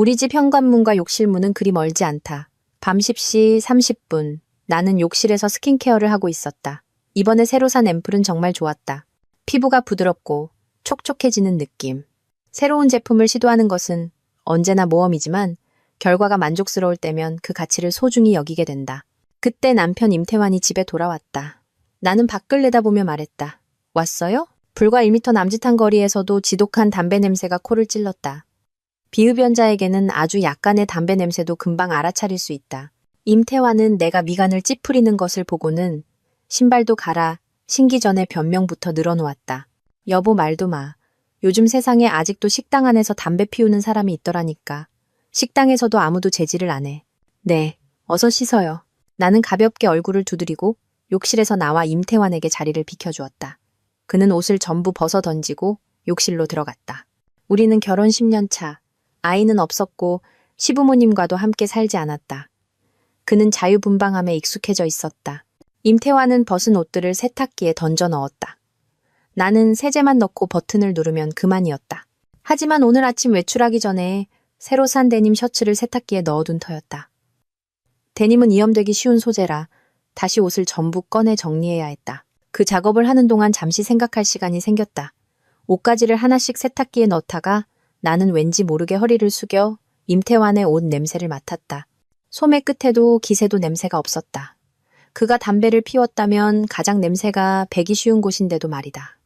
우리 집 현관문과 욕실 문은 그리 멀지 않다. 밤 10시 30분. 나는 욕실에서 스킨케어를 하고 있었다. 이번에 새로 산 앰플은 정말 좋았다. 피부가 부드럽고 촉촉해지는 느낌. 새로운 제품을 시도하는 것은 언제나 모험이지만 결과가 만족스러울 때면 그 가치를 소중히 여기게 된다. 그때 남편 임태환이 집에 돌아왔다. 나는 밖을 내다보며 말했다. 왔어요? 불과 1미터 남짓한 거리에서도 지독한 담배 냄새가 코를 찔렀다. 비흡연자에게는 아주 약간의 담배 냄새도 금방 알아차릴 수 있다. 임태환은 내가 미간을 찌푸리는 것을 보고는 신발도 갈아 신기 전에 변명부터 늘어놓았다. 여보 말도 마. 요즘 세상에 아직도 식당 안에서 담배 피우는 사람이 있더라니까. 식당에서도 아무도 제지를 안 해. 네, 어서 씻어요. 나는 가볍게 얼굴을 두드리고 욕실에서 나와 임태환에게 자리를 비켜주었다. 그는 옷을 전부 벗어 던지고 욕실로 들어갔다. 우리는 결혼 10년 차. 아이는 없었고 시부모님과도 함께 살지 않았다. 그는 자유분방함에 익숙해져 있었다. 임태환은 벗은 옷들을 세탁기에 던져 넣었다. 나는 세제만 넣고 버튼을 누르면 그만이었다. 하지만 오늘 아침 외출하기 전에 새로 산 데님 셔츠를 세탁기에 넣어둔 터였다. 데님은 이염되기 쉬운 소재라 다시 옷을 전부 꺼내 정리해야 했다. 그 작업을 하는 동안 잠시 생각할 시간이 생겼다. 옷가지를 하나씩 세탁기에 넣다가 나는 왠지 모르게 허리를 숙여 임태환의 옷 냄새를 맡았다. 소매 끝에도 기세도 냄새가 없었다. 그가 담배를 피웠다면 가장 냄새가 배기 쉬운 곳인데도 말이다.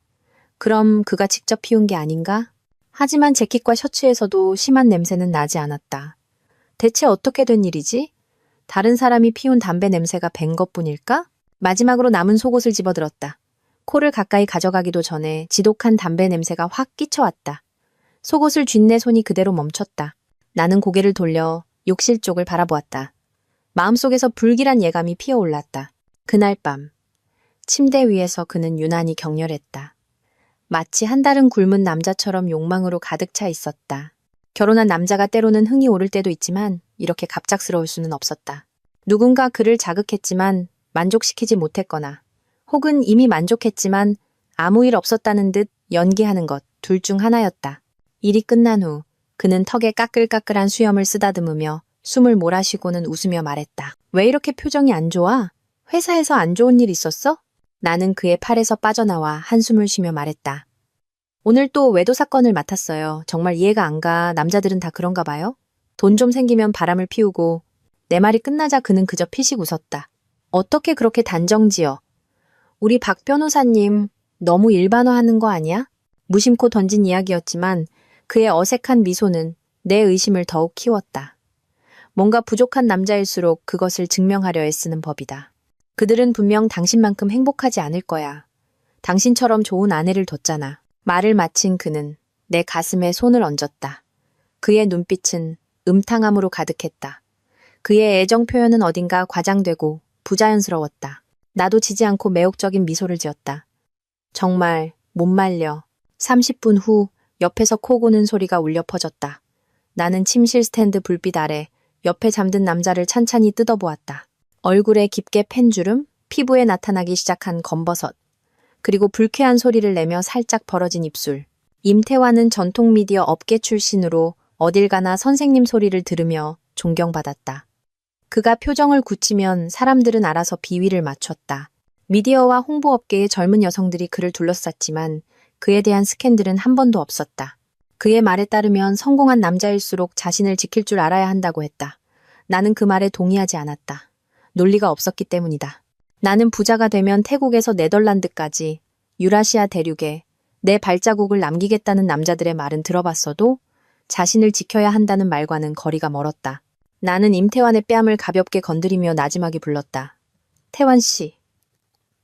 그럼 그가 직접 피운 게 아닌가? 하지만 재킷과 셔츠에서도 심한 냄새는 나지 않았다. 대체 어떻게 된 일이지? 다른 사람이 피운 담배 냄새가 밴 것뿐일까? 마지막으로 남은 속옷을 집어들었다. 코를 가까이 가져가기도 전에 지독한 담배 냄새가 확 끼쳐왔다. 속옷을 쥔 내 손이 그대로 멈췄다. 나는 고개를 돌려 욕실 쪽을 바라보았다. 마음속에서 불길한 예감이 피어올랐다. 그날 밤, 침대 위에서 그는 유난히 격렬했다. 마치 한달은 굶은 남자처럼 욕망으로 가득 차 있었다. 결혼한 남자가 때로는 흥이 오를 때도 있지만 이렇게 갑작스러울 수는 없었다. 누군가 그를 자극했지만 만족시키지 못했거나 혹은 이미 만족했지만 아무 일 없었다는 듯 연기하는 것, 둘 중 하나였다. 일이 끝난 후 그는 턱에 까끌까끌한 수염을 쓰다듬으며 숨을 몰아쉬고는 웃으며 말했다. 왜 이렇게 표정이 안 좋아? 회사에서 안 좋은 일 있었어? 나는 그의 팔에서 빠져나와 한숨을 쉬며 말했다. 오늘 또 외도 사건을 맡았어요. 정말 이해가 안 가. 남자들은 다 그런가 봐요. 돈 좀 생기면 바람을 피우고. 내 말이 끝나자 그는 그저 피식 웃었다. 어떻게 그렇게 단정지어? 우리 박 변호사님 너무 일반화하는 거 아니야? 무심코 던진 이야기였지만 그의 어색한 미소는 내 의심을 더욱 키웠다. 뭔가 부족한 남자일수록 그것을 증명하려 애쓰는 법이다. 그들은 분명 당신만큼 행복하지 않을 거야. 당신처럼 좋은 아내를 뒀잖아. 말을 마친 그는 내 가슴에 손을 얹었다. 그의 눈빛은 음탕함으로 가득했다. 그의 애정 표현은 어딘가 과장되고 부자연스러웠다. 나도 지지 않고 매혹적인 미소를 지었다. 정말 못 말려. 30분 후 옆에서 코 고는 소리가 울려 퍼졌다. 나는 침실 스탠드 불빛 아래 옆에 잠든 남자를 찬찬히 뜯어보았다. 얼굴에 깊게 팬 주름, 피부에 나타나기 시작한 검버섯, 그리고 불쾌한 소리를 내며 살짝 벌어진 입술. 임태환은 전통 미디어 업계 출신으로 어딜 가나 선생님 소리를 들으며 존경받았다. 그가 표정을 굳히면 사람들은 알아서 비위를 맞췄다. 미디어와 홍보업계의 젊은 여성들이 그를 둘러쌌지만 그에 대한 스캔들은 한 번도 없었다. 그의 말에 따르면 성공한 남자일수록 자신을 지킬 줄 알아야 한다고 했다. 나는 그 말에 동의하지 않았다. 논리가 없었기 때문이다. 나는 부자가 되면 태국에서 네덜란드까지 유라시아 대륙에 내 발자국을 남기겠다는 남자들의 말은 들어봤어도 자신을 지켜야 한다는 말과는 거리가 멀었다. 나는 임태환의 뺨을 가볍게 건드리며 나지막이 불렀다. 태환 씨.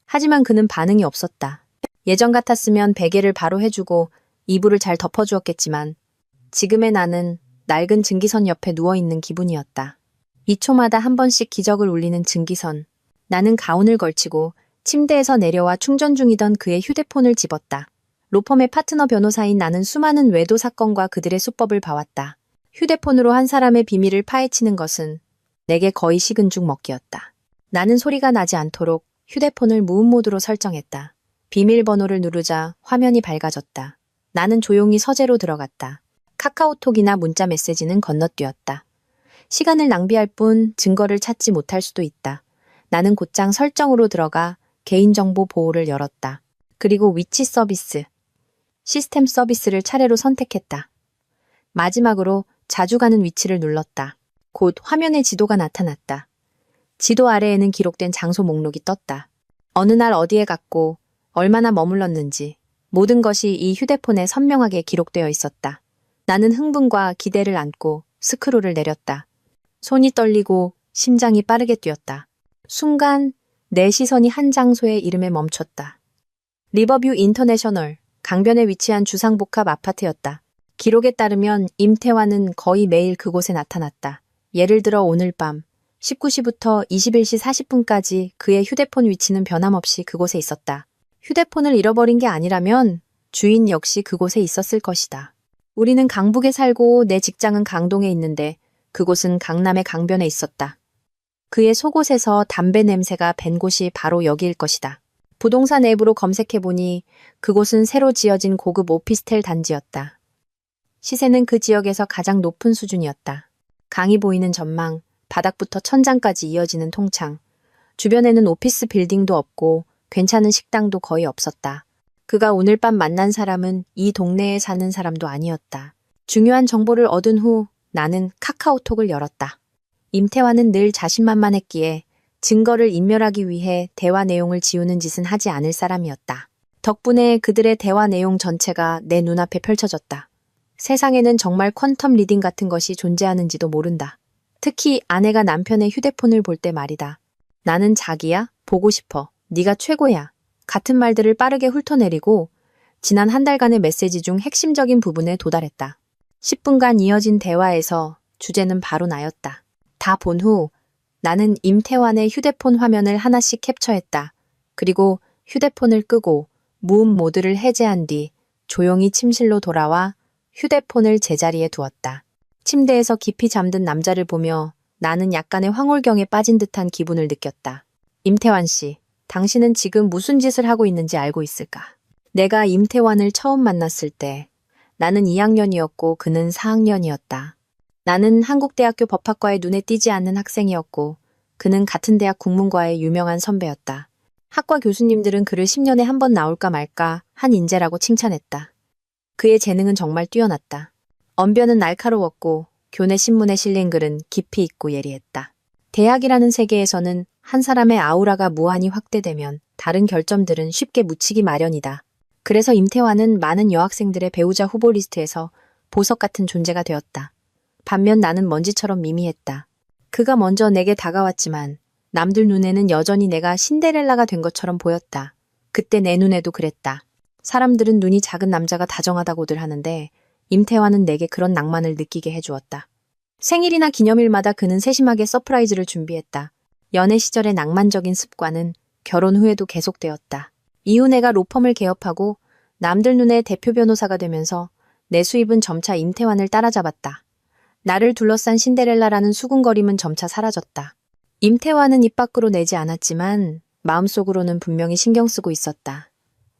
하지만 그는 반응이 없었다. 예전 같았으면 베개를 바로 해주고 이불을 잘 덮어주었겠지만 지금의 나는 낡은 증기선 옆에 누워있는 기분이었다. 2초마다 한 번씩 기적을 울리는 증기선. 나는 가운을 걸치고 침대에서 내려와 충전 중이던 그의 휴대폰을 집었다. 로펌의 파트너 변호사인 나는 수많은 외도 사건과 그들의 수법을 봐왔다. 휴대폰으로 한 사람의 비밀을 파헤치는 것은 내게 거의 식은 죽 먹기였다. 나는 소리가 나지 않도록 휴대폰을 무음 모드로 설정했다. 비밀번호를 누르자 화면이 밝아졌다. 나는 조용히 서재로 들어갔다. 카카오톡이나 문자 메시지는 건너뛰었다. 시간을 낭비할 뿐 증거를 찾지 못할 수도 있다. 나는 곧장 설정으로 들어가 개인정보 보호를 열었다. 그리고 위치 서비스, 시스템 서비스를 차례로 선택했다. 마지막으로 자주 가는 위치를 눌렀다. 곧 화면에 지도가 나타났다. 지도 아래에는 기록된 장소 목록이 떴다. 어느 날 어디에 갔고 얼마나 머물렀는지 모든 것이 이 휴대폰에 선명하게 기록되어 있었다. 나는 흥분과 기대를 안고 스크롤을 내렸다. 손이 떨리고 심장이 빠르게 뛰었다. 순간 내 시선이 한 장소의 이름에 멈췄다. 리버뷰 인터내셔널, 강변에 위치한 주상복합 아파트였다. 기록에 따르면 임태환은 거의 매일 그곳에 나타났다. 예를 들어 오늘 밤 19시부터 21시 40분까지 그의 휴대폰 위치는 변함없이 그곳에 있었다. 휴대폰을 잃어버린 게 아니라면 주인 역시 그곳에 있었을 것이다. 우리는 강북에 살고 내 직장은 강동에 있는데 그곳은 강남의 강변에 있었다. 그의 속옷에서 담배 냄새가 밴 곳이 바로 여기일 것이다. 부동산 앱으로 검색해보니 그곳은 새로 지어진 고급 오피스텔 단지였다. 시세는 그 지역에서 가장 높은 수준이었다. 강이 보이는 전망, 바닥부터 천장까지 이어지는 통창. 주변에는 오피스 빌딩도 없고 괜찮은 식당도 거의 없었다. 그가 오늘 밤 만난 사람은 이 동네에 사는 사람도 아니었다. 중요한 정보를 얻은 후 나는 카카오톡을 열었다. 임태환은 늘 자신만만했기에 증거를 인멸하기 위해 대화 내용을 지우는 짓은 하지 않을 사람이었다. 덕분에 그들의 대화 내용 전체가 내 눈앞에 펼쳐졌다. 세상에는 정말 퀀텀 리딩 같은 것이 존재하는지도 모른다. 특히 아내가 남편의 휴대폰을 볼 때 말이다. 나는 자기야, 보고 싶어, 네가 최고야. 같은 말들을 빠르게 훑어내리고 지난 한 달간의 메시지 중 핵심적인 부분에 도달했다. 10분간 이어진 대화에서 주제는 바로 나였다. 다 본 후 나는 임태환의 휴대폰 화면을 하나씩 캡처했다. 그리고 휴대폰을 끄고 무음 모드를 해제한 뒤 조용히 침실로 돌아와 휴대폰을 제자리에 두었다. 침대에서 깊이 잠든 남자를 보며 나는 약간의 황홀경에 빠진 듯한 기분을 느꼈다. 임태환 씨, 당신은 지금 무슨 짓을 하고 있는지 알고 있을까? 내가 임태환을 처음 만났을 때 나는 2학년이었고 그는 4학년이었다. 나는 한국대학교 법학과에 눈에 띄지 않는 학생이었고 그는 같은 대학 국문과의 유명한 선배였다. 학과 교수님들은 그를 10년에 한 번 나올까 말까 한 인재라고 칭찬했다. 그의 재능은 정말 뛰어났다. 언변은 날카로웠고 교내 신문에 실린 글은 깊이 있고 예리했다. 대학이라는 세계에서는 한 사람의 아우라가 무한히 확대되면 다른 결점들은 쉽게 묻히기 마련이다. 그래서 임태환은 많은 여학생들의 배우자 후보 리스트에서 보석 같은 존재가 되었다. 반면 나는 먼지처럼 미미했다. 그가 먼저 내게 다가왔지만 남들 눈에는 여전히 내가 신데렐라가 된 것처럼 보였다. 그때 내 눈에도 그랬다. 사람들은 눈이 작은 남자가 다정하다고들 하는데 임태환은 내게 그런 낭만을 느끼게 해주었다. 생일이나 기념일마다 그는 세심하게 서프라이즈를 준비했다. 연애 시절의 낭만적인 습관은 결혼 후에도 계속되었다. 이후 내가 로펌을 개업하고 남들 눈에 대표 변호사가 되면서 내 수입은 점차 임태환을 따라잡았다. 나를 둘러싼 신데렐라라는 수군거림은 점차 사라졌다. 임태환은 입 밖으로 내지 않았지만 마음속으로는 분명히 신경 쓰고 있었다.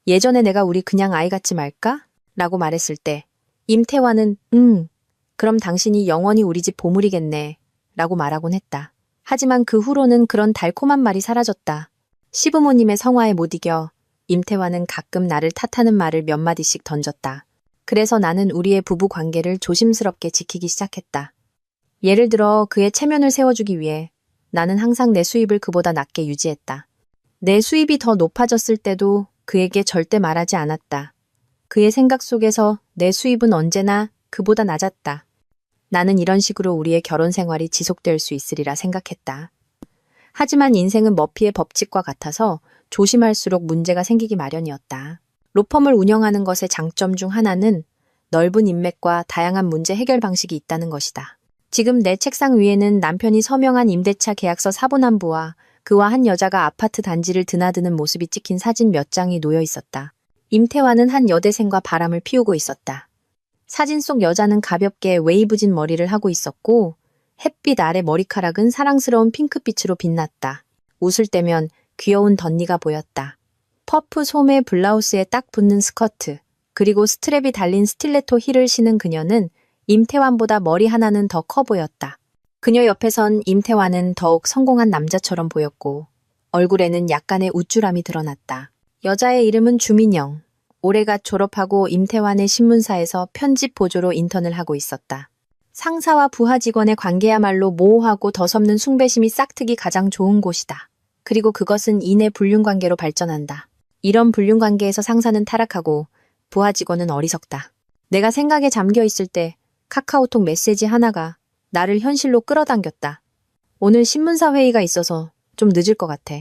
예전에 내가 우리 그냥 아이 같지 말까? 라고 말했을 때 임태환은 그럼 당신이 영원히 우리 집 보물이겠네 라고 말하곤 했다. 하지만 그 후로는 그런 달콤한 말이 사라졌다. 시부모님의 성화에 못 이겨 임태환은 가끔 나를 탓하는 말을 몇 마디씩 던졌다. 그래서 나는 우리의 부부 관계를 조심스럽게 지키기 시작했다. 예를 들어 그의 체면을 세워주기 위해 나는 항상 내 수입을 그보다 낮게 유지했다. 내 수입이 더 높아졌을 때도 그에게 절대 말하지 않았다. 그의 생각 속에서 내 수입은 언제나 그보다 낮았다. 나는 이런 식으로 우리의 결혼 생활이 지속될 수 있으리라 생각했다. 하지만 인생은 머피의 법칙과 같아서 조심할수록 문제가 생기기 마련이었다. 로펌을 운영하는 것의 장점 중 하나는 넓은 인맥과 다양한 문제 해결 방식이 있다는 것이다. 지금 내 책상 위에는 남편이 서명한 임대차 계약서 사본함부와 그와 한 여자가 아파트 단지를 드나드는 모습이 찍힌 사진 몇 장이 놓여 있었다. 임태환은 한 여대생과 바람을 피우고 있었다. 사진 속 여자는 가볍게 웨이브진 머리를 하고 있었고 햇빛 아래 머리카락은 사랑스러운 핑크빛으로 빛났다. 웃을 때면 귀여운 덧니가 보였다. 퍼프 소매 블라우스에 딱 붙는 스커트, 그리고 스트랩이 달린 스틸레토 힐을 신은 그녀는 임태환보다 머리 하나는 더 커 보였다. 그녀 옆에선 임태환은 더욱 성공한 남자처럼 보였고 얼굴에는 약간의 우쭐함이 드러났다. 여자의 이름은 주민영. 올해갓 졸업하고 임태환의 신문사에서 편집 보조로 인턴을 하고 있었다. 상사와 부하 직원의 관계야말로 모호하고 더섭는 숭배심이 싹트기 가장 좋은 곳이다. 그리고 그것은 이내 불륜관계로 발전한다. 이런 불륜관계에서 상사는 타락하고 부하 직원은 어리석다. 내가 생각에 잠겨 있을 때 카카오톡 메시지 하나가 나를 현실로 끌어당겼다. 오늘 신문사 회의가 있어서 좀 늦을 것 같아.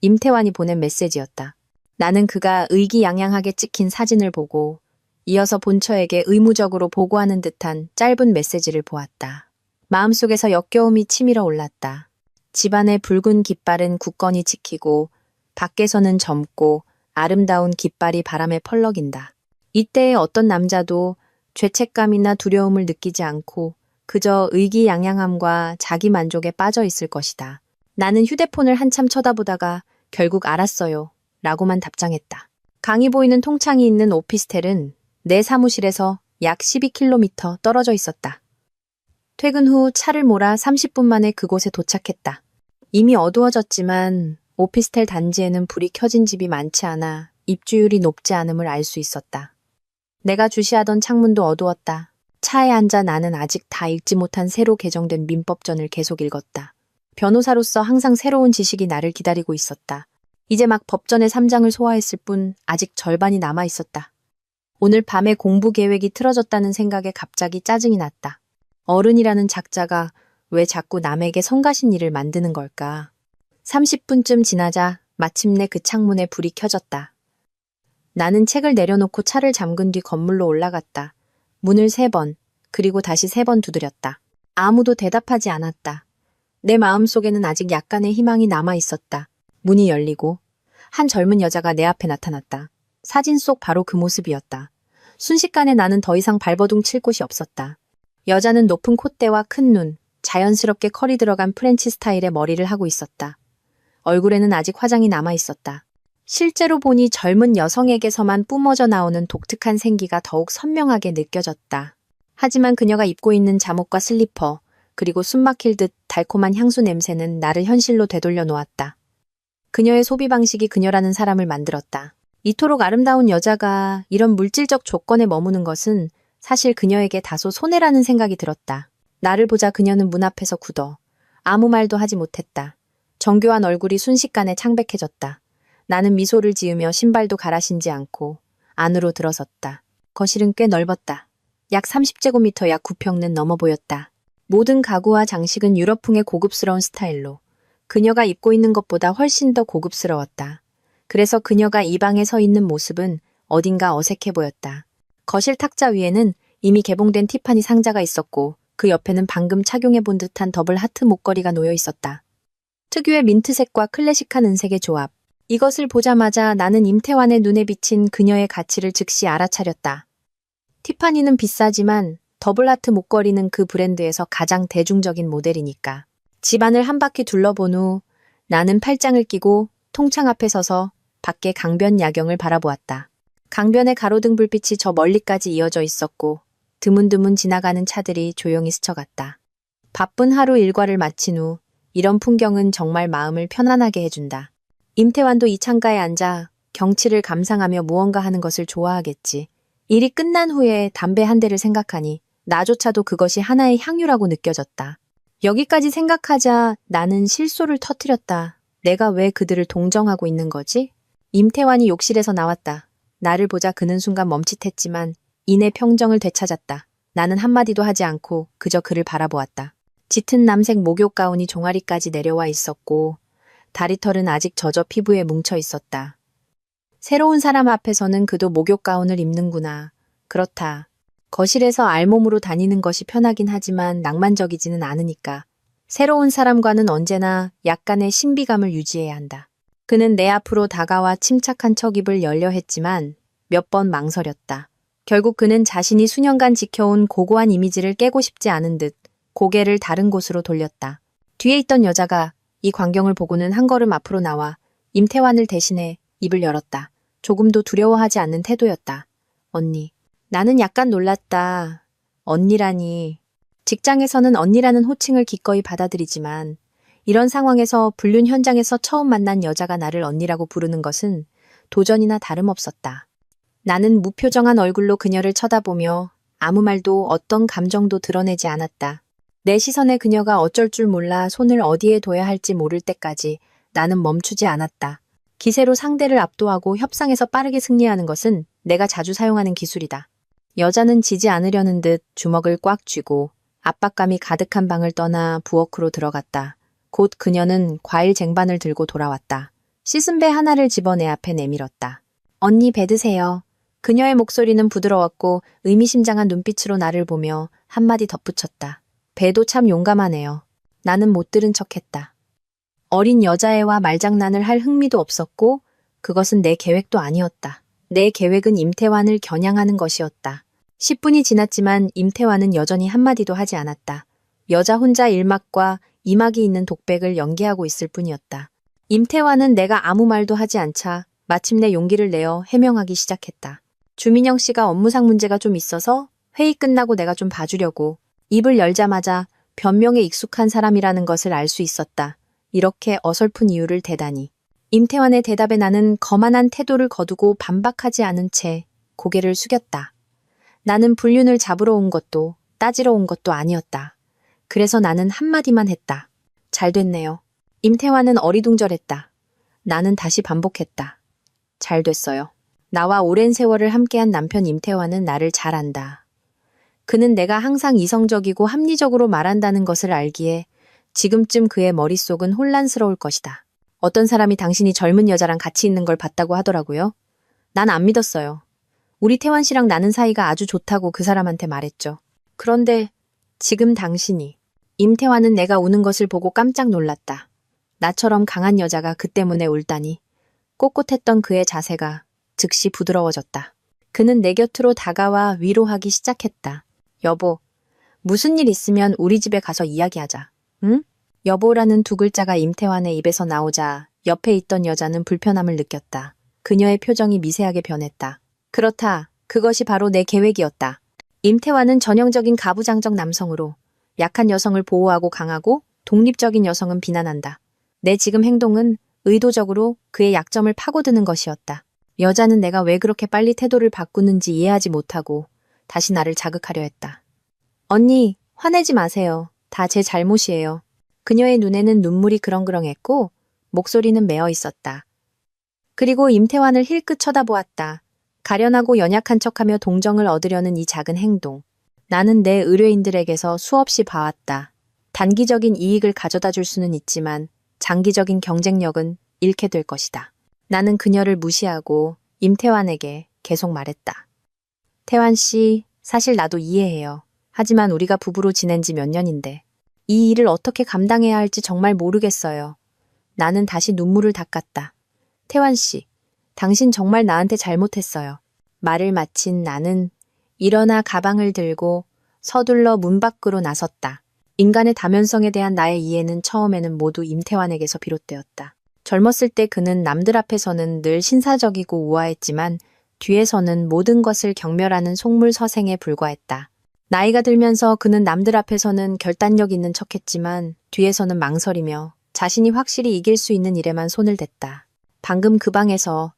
임태환이 보낸 메시지였다. 나는 그가 의기양양하게 찍힌 사진을 보고 이어서 본처에게 의무적으로 보고하는 듯한 짧은 메시지를 보았다. 마음속에서 역겨움이 치밀어 올랐다. 집안의 붉은 깃발은 굳건히 지키고 밖에서는 젊고 아름다운 깃발이 바람에 펄럭인다. 이때의 어떤 남자도 죄책감이나 두려움을 느끼지 않고 그저 의기양양함과 자기 만족에 빠져 있을 것이다. 나는 휴대폰을 한참 쳐다보다가 결국 알았어요. 라고만 답장했다. 강이 보이는 통창이 있는 오피스텔은 내 사무실에서 약 12km 떨어져 있었다. 퇴근 후 차를 몰아 30분 만에 그곳에 도착했다. 이미 어두워졌지만 오피스텔 단지에는 불이 켜진 집이 많지 않아 입주율이 높지 않음을 알 수 있었다. 내가 주시하던 창문도 어두웠다. 차에 앉아 나는 아직 다 읽지 못한 새로 개정된 민법전을 계속 읽었다. 변호사로서 항상 새로운 지식이 나를 기다리고 있었다. 이제 막 법전의 3장을 소화했을 뿐 아직 절반이 남아 있었다. 오늘 밤에 공부 계획이 틀어졌다는 생각에 갑자기 짜증이 났다. 어른이라는 작자가 왜 자꾸 남에게 성가신 일을 만드는 걸까? 30분쯤 지나자 마침내 그 창문에 불이 켜졌다. 나는 책을 내려놓고 차를 잠근 뒤 건물로 올라갔다. 문을 3번, 그리고 다시 3번 두드렸다. 아무도 대답하지 않았다. 내 마음속에는 아직 약간의 희망이 남아 있었다. 문이 열리고 한 젊은 여자가 내 앞에 나타났다. 사진 속 바로 그 모습이었다. 순식간에 나는 더 이상 발버둥 칠 곳이 없었다. 여자는 높은 콧대와 큰 눈, 자연스럽게 컬이 들어간 프렌치 스타일의 머리를 하고 있었다. 얼굴에는 아직 화장이 남아 있었다. 실제로 보니 젊은 여성에게서만 뿜어져 나오는 독특한 생기가 더욱 선명하게 느껴졌다. 하지만 그녀가 입고 있는 잠옷과 슬리퍼, 그리고 숨막힐 듯 달콤한 향수 냄새는 나를 현실로 되돌려 놓았다. 그녀의 소비 방식이 그녀라는 사람을 만들었다. 이토록 아름다운 여자가 이런 물질적 조건에 머무는 것은 사실 그녀에게 다소 손해라는 생각이 들었다. 나를 보자 그녀는 문 앞에서 굳어 아무 말도 하지 못했다. 정교한 얼굴이 순식간에 창백해졌다. 나는 미소를 지으며 신발도 갈아 신지 않고 안으로 들어섰다. 거실은 꽤 넓었다. 약 30제곱미터 약 9평은 넘어 보였다. 모든 가구와 장식은 유럽풍의 고급스러운 스타일로 그녀가 입고 있는 것보다 훨씬 더 고급스러웠다. 그래서 그녀가 이 방에 서 있는 모습은 어딘가 어색해 보였다. 거실 탁자 위에는 이미 개봉된 티파니 상자가 있었고 그 옆에는 방금 착용해본 듯한 더블 하트 목걸이가 놓여 있었다. 특유의 민트색과 클래식한 은색의 조합. 이것을 보자마자 나는 임태환의 눈에 비친 그녀의 가치를 즉시 알아차렸다. 티파니는 비싸지만 더블 하트 목걸이는 그 브랜드에서 가장 대중적인 모델이니까. 집안을 한 바퀴 둘러본 후 나는 팔짱을 끼고 통창 앞에 서서 밖의 강변 야경을 바라보았다. 강변의 가로등 불빛이 저 멀리까지 이어져 있었고 드문드문 지나가는 차들이 조용히 스쳐갔다. 바쁜 하루 일과를 마친 후 이런 풍경은 정말 마음을 편안하게 해준다. 임태환도 이 창가에 앉아 경치를 감상하며 무언가 하는 것을 좋아하겠지. 일이 끝난 후에 담배 한 대를 생각하니 나조차도 그것이 하나의 향유라고 느껴졌다. 여기까지 생각하자 나는 실소를 터뜨렸다. 내가 왜 그들을 동정하고 있는 거지? 임태환이 욕실에서 나왔다. 나를 보자 그는 순간 멈칫했지만 이내 평정을 되찾았다. 나는 한마디도 하지 않고 그저 그를 바라보았다. 짙은 남색 목욕 가운이 종아리까지 내려와 있었고 다리털은 아직 젖어 피부에 뭉쳐 있었다. 새로운 사람 앞에서는 그도 목욕 가운을 입는구나. 그렇다. 거실에서 알몸으로 다니는 것이 편하긴 하지만 낭만적이지는 않으니까. 새로운 사람과는 언제나 약간의 신비감을 유지해야 한다. 그는 내 앞으로 다가와 침착한 척 입을 열려 했지만 몇 번 망설였다. 결국 그는 자신이 수년간 지켜온 고고한 이미지를 깨고 싶지 않은 듯 고개를 다른 곳으로 돌렸다. 뒤에 있던 여자가 이 광경을 보고는 한 걸음 앞으로 나와 임태환을 대신해 입을 열었다. 조금도 두려워하지 않는 태도였다. 언니. 나는 약간 놀랐다. 언니라니. 직장에서는 언니라는 호칭을 기꺼이 받아들이지만 이런 상황에서 불륜 현장에서 처음 만난 여자가 나를 언니라고 부르는 것은 도전이나 다름없었다. 나는 무표정한 얼굴로 그녀를 쳐다보며 아무 말도 어떤 감정도 드러내지 않았다. 내 시선에 그녀가 어쩔 줄 몰라 손을 어디에 둬야 할지 모를 때까지 나는 멈추지 않았다. 기세로 상대를 압도하고 협상에서 빠르게 승리하는 것은 내가 자주 사용하는 기술이다. 여자는 지지 않으려는 듯 주먹을 꽉 쥐고 압박감이 가득한 방을 떠나 부엌으로 들어갔다. 곧 그녀는 과일 쟁반을 들고 돌아왔다. 씻은 배 하나를 집어 내 앞에 내밀었다. 언니 배 드세요. 그녀의 목소리는 부드러웠고 의미심장한 눈빛으로 나를 보며 한마디 덧붙였다. 배도 참 용감하네요. 나는 못 들은 척했다. 어린 여자애와 말장난을 할 흥미도 없었고 그것은 내 계획도 아니었다. 내 계획은 임태완을 겨냥하는 것이었다. 10분이 지났지만 임태완은 여전히 한마디도 하지 않았다. 여자 혼자 일막과 이막이 있는 독백을 연기하고 있을 뿐이었다. 임태완은 내가 아무 말도 하지 않자 마침내 용기를 내어 해명하기 시작했다. 주민영 씨가 업무상 문제가 좀 있어서 회의 끝나고 내가 좀 봐주려고. 입을 열자마자 변명에 익숙한 사람이라는 것을 알 수 있었다. 이렇게 어설픈 이유를 대다니. 임태완의 대답에 나는 거만한 태도를 거두고 반박하지 않은 채 고개를 숙였다. 나는 불륜을 잡으러 온 것도 따지러 온 것도 아니었다. 그래서 나는 한마디만 했다. 잘 됐네요. 임태완은 어리둥절했다. 나는 다시 반복했다. 잘 됐어요. 나와 오랜 세월을 함께한 남편 임태완은 나를 잘 안다. 그는 내가 항상 이성적이고 합리적으로 말한다는 것을 알기에 지금쯤 그의 머릿속은 혼란스러울 것이다. 어떤 사람이 당신이 젊은 여자랑 같이 있는 걸 봤다고 하더라고요. 난 안 믿었어요. 우리 태완 씨랑 나는 사이가 아주 좋다고 그 사람한테 말했죠. 그런데 지금 당신이. 임태완은 내가 우는 것을 보고 깜짝 놀랐다. 나처럼 강한 여자가 그 때문에 울다니. 꼿꼿했던 그의 자세가 즉시 부드러워졌다. 그는 내 곁으로 다가와 위로하기 시작했다. 여보, 무슨 일 있으면 우리 집에 가서 이야기하자. 응? 여보라는 두 글자가 임태완의 입에서 나오자 옆에 있던 여자는 불편함을 느꼈다. 그녀의 표정이 미세하게 변했다. 그렇다. 그것이 바로 내 계획이었다. 임태완은 전형적인 가부장적 남성으로 약한 여성을 보호하고 강하고 독립적인 여성은 비난한다. 내 지금 행동은 의도적으로 그의 약점을 파고드는 것이었다. 여자는 내가 왜 그렇게 빨리 태도를 바꾸는지 이해하지 못하고 다시 나를 자극하려 했다. 언니, 화내지 마세요. 다 제 잘못이에요. 그녀의 눈에는 눈물이 그렁그렁했고 목소리는 메어 있었다. 그리고 임태완을 힐끗 쳐다보았다. 가련하고 연약한 척하며 동정을 얻으려는 이 작은 행동. 나는 내 의뢰인들에게서 수없이 봐왔다. 단기적인 이익을 가져다 줄 수는 있지만 장기적인 경쟁력은 잃게 될 것이다. 나는 그녀를 무시하고 임태완에게 계속 말했다. 태완 씨, 사실 나도 이해해요. 하지만 우리가 부부로 지낸 지 몇 년인데 이 일을 어떻게 감당해야 할지 정말 모르겠어요. 나는 다시 눈물을 닦았다. 태완 씨, 당신 정말 나한테 잘못했어요. 말을 마친 나는 일어나 가방을 들고 서둘러 문 밖으로 나섰다. 인간의 다면성에 대한 나의 이해는 처음에는 모두 임태완에게서 비롯되었다. 젊었을 때 그는 남들 앞에서는 늘 신사적이고 우아했지만 뒤에서는 모든 것을 경멸하는 속물서생에 불과했다. 나이가 들면서 그는 남들 앞에서는 결단력 있는 척했지만 뒤에서는 망설이며 자신이 확실히 이길 수 있는 일에만 손을 댔다. 방금 그 방에서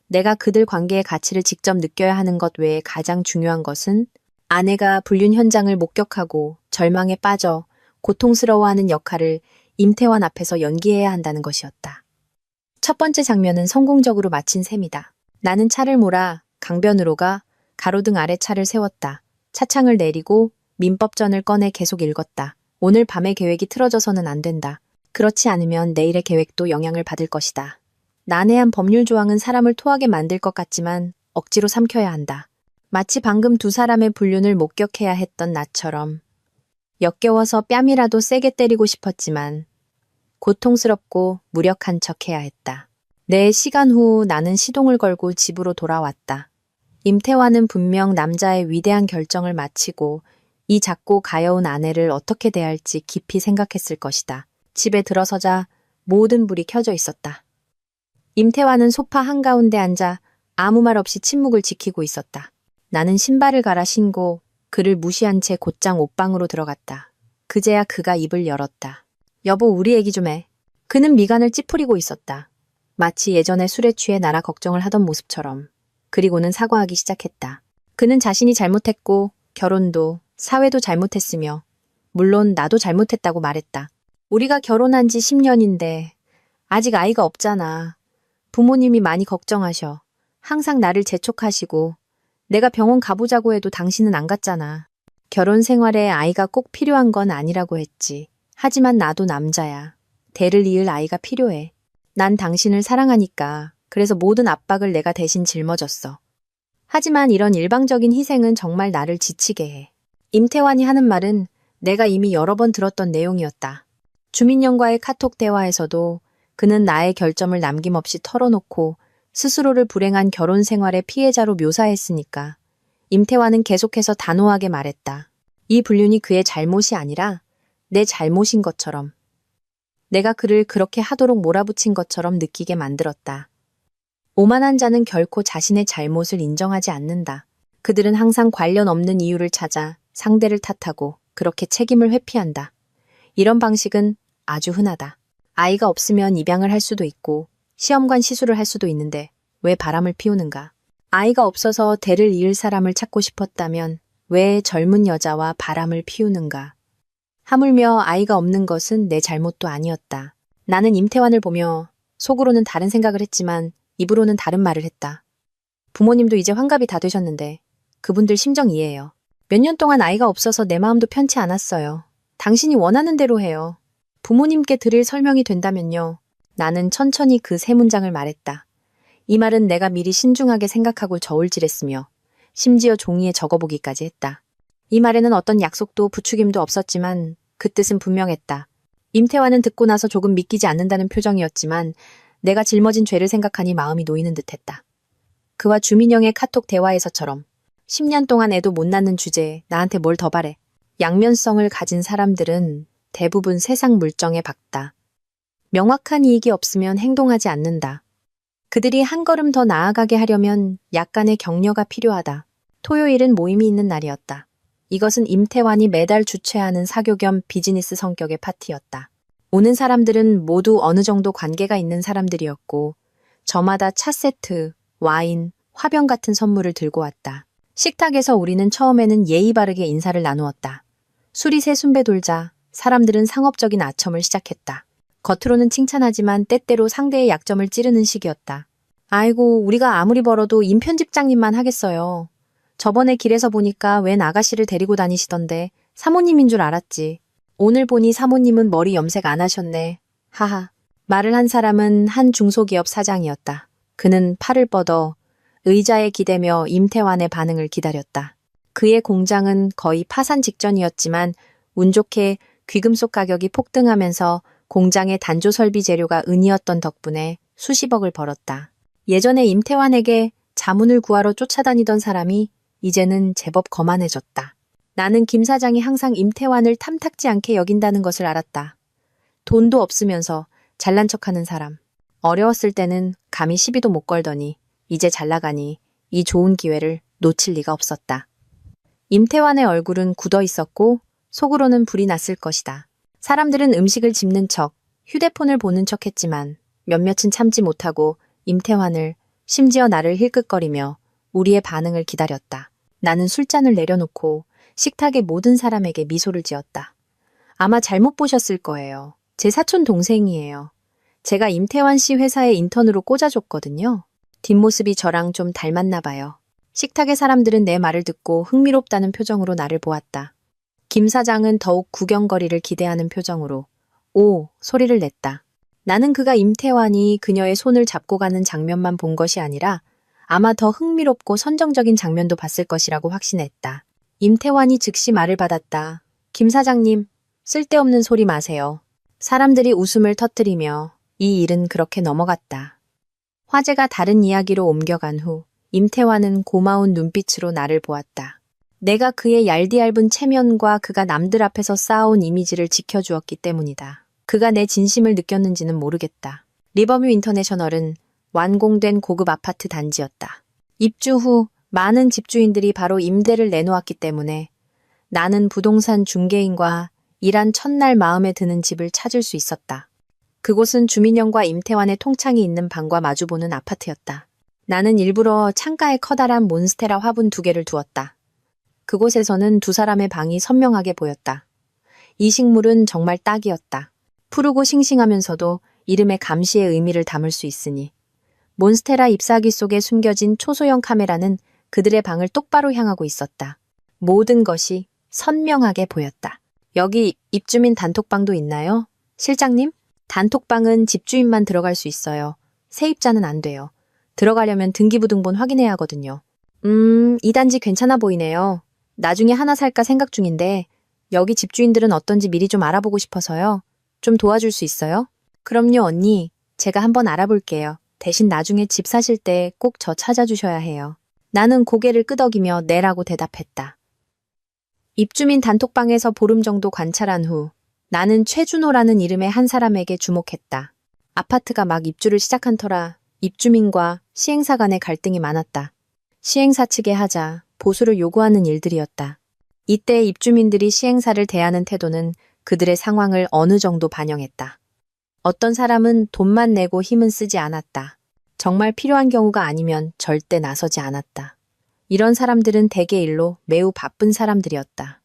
내가 그들 관계의 가치를 직접 느껴야 하는 것 외에 가장 중요한 것은 아내가 불륜 현장을 목격하고 절망에 빠져 고통스러워하는 역할을 임태완 앞에서 연기해야 한다는 것이었다. 첫 번째 장면은 성공적으로 마친 셈이다. 나는 차를 몰아 강변으로 가 가로등 아래 차를 세웠다. 차창을 내리고 민법전을 꺼내 계속 읽었다. 오늘 밤의 계획이 틀어져서는 안 된다. 그렇지 않으면 내일의 계획도 영향을 받을 것이다. 난해한 법률 조항은 사람을 토하게 만들 것 같지만 억지로 삼켜야 한다. 마치 방금 두 사람의 불륜을 목격해야 했던 나처럼 역겨워서 뺨이라도 세게 때리고 싶었지만 고통스럽고 무력한 척해야 했다. 4시간 후 나는 시동을 걸고 집으로 돌아왔다. 임태완은 분명 남자의 위대한 결정을 마치고 이 작고 가여운 아내를 어떻게 대할지 깊이 생각했을 것이다. 집에 들어서자 모든 불이 켜져 있었다. 임태완은 소파 한가운데 앉아 아무 말 없이 침묵을 지키고 있었다. 나는 신발을 갈아 신고 그를 무시한 채 곧장 옷방으로 들어갔다. 그제야 그가 입을 열었다. 여보, 우리 얘기 좀 해. 그는 미간을 찌푸리고 있었다. 마치 예전에 술에 취해 나라 걱정을 하던 모습처럼. 그리고는 사과하기 시작했다. 그는 자신이 잘못했고 결혼도 사회도 잘못했으며 물론 나도 잘못했다고 말했다. 우리가 결혼한 지 10년인데 아직 아이가 없잖아. 부모님이 많이 걱정하셔. 항상 나를 재촉하시고 내가 병원 가보자고 해도 당신은 안 갔잖아. 결혼 생활에 아이가 꼭 필요한 건 아니라고 했지. 하지만 나도 남자야. 대를 이을 아이가 필요해. 난 당신을 사랑하니까. 그래서 모든 압박을 내가 대신 짊어졌어. 하지만 이런 일방적인 희생은 정말 나를 지치게 해. 임태환이 하는 말은 내가 이미 여러 번 들었던 내용이었다. 주민영과의 카톡 대화에서도 그는 나의 결점을 남김없이 털어놓고 스스로를 불행한 결혼 생활의 피해자로 묘사했으니까 임태환은 계속해서 단호하게 말했다. 이 불륜이 그의 잘못이 아니라 내 잘못인 것처럼. 내가 그를 그렇게 하도록 몰아붙인 것처럼 느끼게 만들었다. 오만한 자는 결코 자신의 잘못을 인정하지 않는다. 그들은 항상 관련 없는 이유를 찾아 상대를 탓하고 그렇게 책임을 회피한다. 이런 방식은 아주 흔하다. 아이가 없으면 입양을 할 수도 있고 시험관 시술을 할 수도 있는데 왜 바람을 피우는가? 아이가 없어서 대를 이을 사람을 찾고 싶었다면 왜 젊은 여자와 바람을 피우는가? 하물며 아이가 없는 것은 내 잘못도 아니었다. 나는 임태환을 보며 속으로는 다른 생각을 했지만 입으로는 다른 말을 했다. 부모님도 이제 환갑이 다 되셨는데 그분들 심정 이해해요. 몇 년 동안 아이가 없어서 내 마음도 편치 않았어요. 당신이 원하는 대로 해요. 부모님께 드릴 설명이 된다면요. 나는 천천히 그 세 문장을 말했다. 이 말은 내가 미리 신중하게 생각하고 저울질했으며 심지어 종이에 적어보기까지 했다. 이 말에는 어떤 약속도 부추김도 없었지만 그 뜻은 분명했다. 임태환은 듣고 나서 조금 믿기지 않는다는 표정이었지만 내가 짊어진 죄를 생각하니 마음이 놓이는 듯했다. 그와 주민영의 카톡 대화에서처럼 10년 동안 애도 못 낳는 주제에 나한테 뭘 더 바래. 양면성을 가진 사람들은 대부분 세상 물정에 박다. 명확한 이익이 없으면 행동하지 않는다. 그들이 한 걸음 더 나아가게 하려면 약간의 격려가 필요하다. 토요일은 모임이 있는 날이었다. 이것은 임태환이 매달 주최하는 사교 겸 비즈니스 성격의 파티였다. 오는 사람들은 모두 어느 정도 관계가 있는 사람들이었고 저마다 차 세트, 와인, 화병 같은 선물을 들고 왔다. 식탁에서 우리는 처음에는 예의 바르게 인사를 나누었다. 술이 새순배 돌자 사람들은 상업적인 아첨을 시작했다. 겉으로는 칭찬하지만 때때로 상대의 약점을 찌르는 식이었다. 아이고, 우리가 아무리 벌어도 임 편집장님만 하겠어요. 저번에 길에서 보니까 웬 아가씨를 데리고 다니시던데 사모님인 줄 알았지. 오늘 보니 사모님은 머리 염색 안 하셨네. 하하. 말을 한 사람은 한 중소기업 사장이었다. 그는 팔을 뻗어 의자에 기대며 임태환의 반응을 기다렸다. 그의 공장은 거의 파산 직전이었지만 운 좋게 귀금속 가격이 폭등하면서 공장의 단조 설비 재료가 은이었던 덕분에 수십억을 벌었다. 예전에 임태환에게 자문을 구하러 쫓아다니던 사람이 이제는 제법 거만해졌다. 나는 김 사장이 항상 임태환을 탐탁지 않게 여긴다는 것을 알았다. 돈도 없으면서 잘난 척하는 사람. 어려웠을 때는 감히 시비도 못 걸더니 이제 잘 나가니 이 좋은 기회를 놓칠 리가 없었다. 임태환의 얼굴은 굳어 있었고 속으로는 불이 났을 것이다. 사람들은 음식을 집는 척, 휴대폰을 보는 척 했지만 몇몇은 참지 못하고 임태환을, 심지어 나를 힐끗거리며 우리의 반응을 기다렸다. 나는 술잔을 내려놓고 식탁의 모든 사람에게 미소를 지었다. 아마 잘못 보셨을 거예요. 제 사촌 동생이에요. 제가 임태환 씨 회사에 인턴으로 꽂아줬거든요. 뒷모습이 저랑 좀 닮았나 봐요. 식탁의 사람들은 내 말을 듣고 흥미롭다는 표정으로 나를 보았다. 김 사장은 더욱 구경거리를 기대하는 표정으로 오 소리를 냈다. 나는 그가 임태환이 그녀의 손을 잡고 가는 장면만 본 것이 아니라 아마 더 흥미롭고 선정적인 장면도 봤을 것이라고 확신했다. 임태환이 즉시 말을 받았다. 김 사장님, 쓸데없는 소리 마세요. 사람들이 웃음을 터뜨리며 이 일은 그렇게 넘어갔다. 화제가 다른 이야기로 옮겨간 후 임태환은 고마운 눈빛으로 나를 보았다. 내가 그의 얄디얇은 체면과 그가 남들 앞에서 쌓아온 이미지를 지켜주었기 때문이다. 그가 내 진심을 느꼈는지는 모르겠다. 리버뮤 인터내셔널은 완공된 고급 아파트 단지였다. 입주 후 많은 집주인들이 바로 임대를 내놓았기 때문에 나는 부동산 중개인과 일한 첫날 마음에 드는 집을 찾을 수 있었다. 그곳은 주민영과 임태환의 통창이 있는 방과 마주보는 아파트였다. 나는 일부러 창가에 커다란 몬스테라 화분 2개를 두었다. 그곳에서는 두 사람의 방이 선명하게 보였다. 이 식물은 정말 딱이었다. 푸르고 싱싱하면서도 이름에 감시의 의미를 담을 수 있으니. 몬스테라 잎사귀 속에 숨겨진 초소형 카메라는 그들의 방을 똑바로 향하고 있었다. 모든 것이 선명하게 보였다. 여기 입주민 단톡방도 있나요? 실장님? 단톡방은 집주인만 들어갈 수 있어요. 세입자는 안 돼요. 들어가려면 등기부등본 확인해야 하거든요. 이 단지 괜찮아 보이네요. 나중에 하나 살까 생각 중인데 여기 집주인들은 어떤지 미리 좀 알아보고 싶어서요. 좀 도와줄 수 있어요? 그럼요, 언니. 제가 한번 알아볼게요. 대신 나중에 집 사실 때 꼭 저 찾아주셔야 해요. 나는 고개를 끄덕이며 네라고 대답했다. 입주민 단톡방에서 보름 정도 관찰한 후 나는 최준호라는 이름의 한 사람에게 주목했다. 아파트가 막 입주를 시작한 터라 입주민과 시행사 간의 갈등이 많았다. 시행사 측에 하자 보수를 요구하는 일들이었다. 이때 입주민들이 시행사를 대하는 태도는 그들의 상황을 어느 정도 반영했다. 어떤 사람은 돈만 내고 힘은 쓰지 않았다. 정말 필요한 경우가 아니면 절대 나서지 않았다. 이런 사람들은 대개 일로 매우 바쁜 사람들이었다.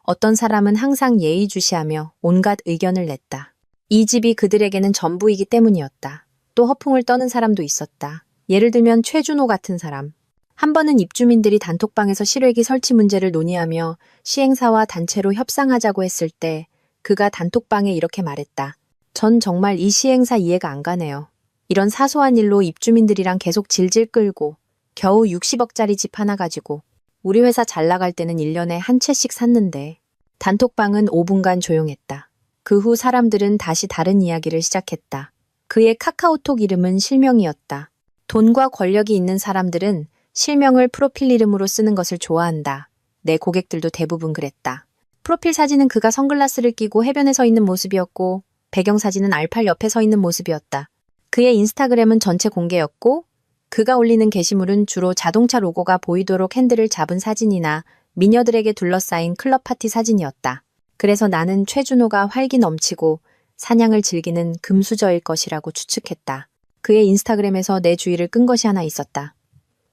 어떤 사람은 항상 예의주시하며 온갖 의견을 냈다. 이 집이 그들에게는 전부이기 때문이었다. 또 허풍을 떠는 사람도 있었다. 예를 들면 최준호 같은 사람. 한 번은 입주민들이 단톡방에서 실외기 설치 문제를 논의하며 시행사와 단체로 협상하자고 했을 때 그가 단톡방에 이렇게 말했다. 전 정말 이 시행사 이해가 안 가네요. 이런 사소한 일로 입주민들이랑 계속 질질 끌고 겨우 60억짜리 집 하나 가지고 우리 회사 잘 나갈 때는 1년에 한 채씩 샀는데. 단톡방은 5분간 조용했다. 그 후 사람들은 다시 다른 이야기를 시작했다. 그의 카카오톡 이름은 실명이었다. 돈과 권력이 있는 사람들은 실명을 프로필 이름으로 쓰는 것을 좋아한다. 내 고객들도 대부분 그랬다. 프로필 사진은 그가 선글라스를 끼고 해변에 서 있는 모습이었고 배경사진은 알팔 옆에 서 있는 모습이었다. 그의 인스타그램은 전체 공개였고 그가 올리는 게시물은 주로 자동차 로고가 보이도록 핸들을 잡은 사진이나 미녀들에게 둘러싸인 클럽 파티 사진이었다. 그래서 나는 최준호가 활기 넘치고 사냥을 즐기는 금수저일 것이라고 추측했다. 그의 인스타그램에서 내 주의를 끈 것이 하나 있었다.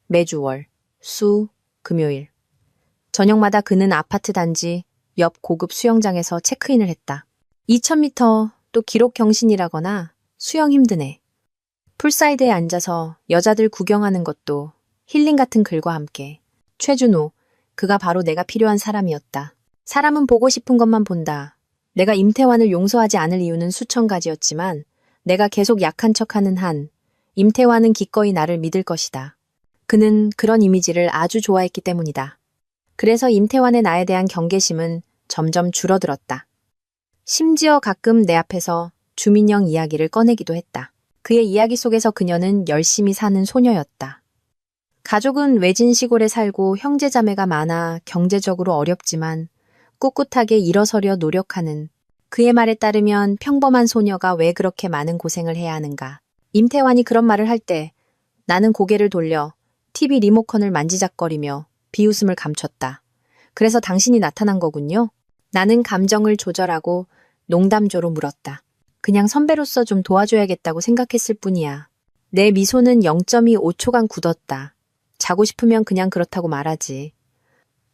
매주 월, 수, 금요일. 저녁마다 그는 아파트 단지 옆 고급 수영장에서 체크인을 했다. 2000m 또 기록 경신이라거나 수영 힘드네. 풀사이드에 앉아서 여자들 구경하는 것도 힐링 같은 글과 함께. 최준호, 그가 바로 내가 필요한 사람이었다. 사람은 보고 싶은 것만 본다. 내가 임태환을 용서하지 않을 이유는 수천 가지였지만 내가 계속 약한 척하는 한 임태환은 기꺼이 나를 믿을 것이다. 그는 그런 이미지를 아주 좋아했기 때문이다. 그래서 임태환의 나에 대한 경계심은 점점 줄어들었다. 심지어 가끔 내 앞에서 주민영 이야기를 꺼내기도 했다. 그의 이야기 속에서 그녀는 열심히 사는 소녀였다. 가족은 외진 시골에 살고 형제자매가 많아 경제적으로 어렵지만 꿋꿋하게 일어서려 노력하는, 그의 말에 따르면 평범한 소녀가 왜 그렇게 많은 고생을 해야 하는가. 임태환이 그런 말을 할 때 나는 고개를 돌려 TV 리모컨을 만지작거리며 비웃음을 감췄다. 그래서 당신이 나타난 거군요? 나는 감정을 조절하고 농담조로 물었다. 그냥 선배로서 좀 도와줘야겠다고 생각했을 뿐이야. 내 미소는 0.25초간 굳었다. 자고 싶으면 그냥 그렇다고 말하지.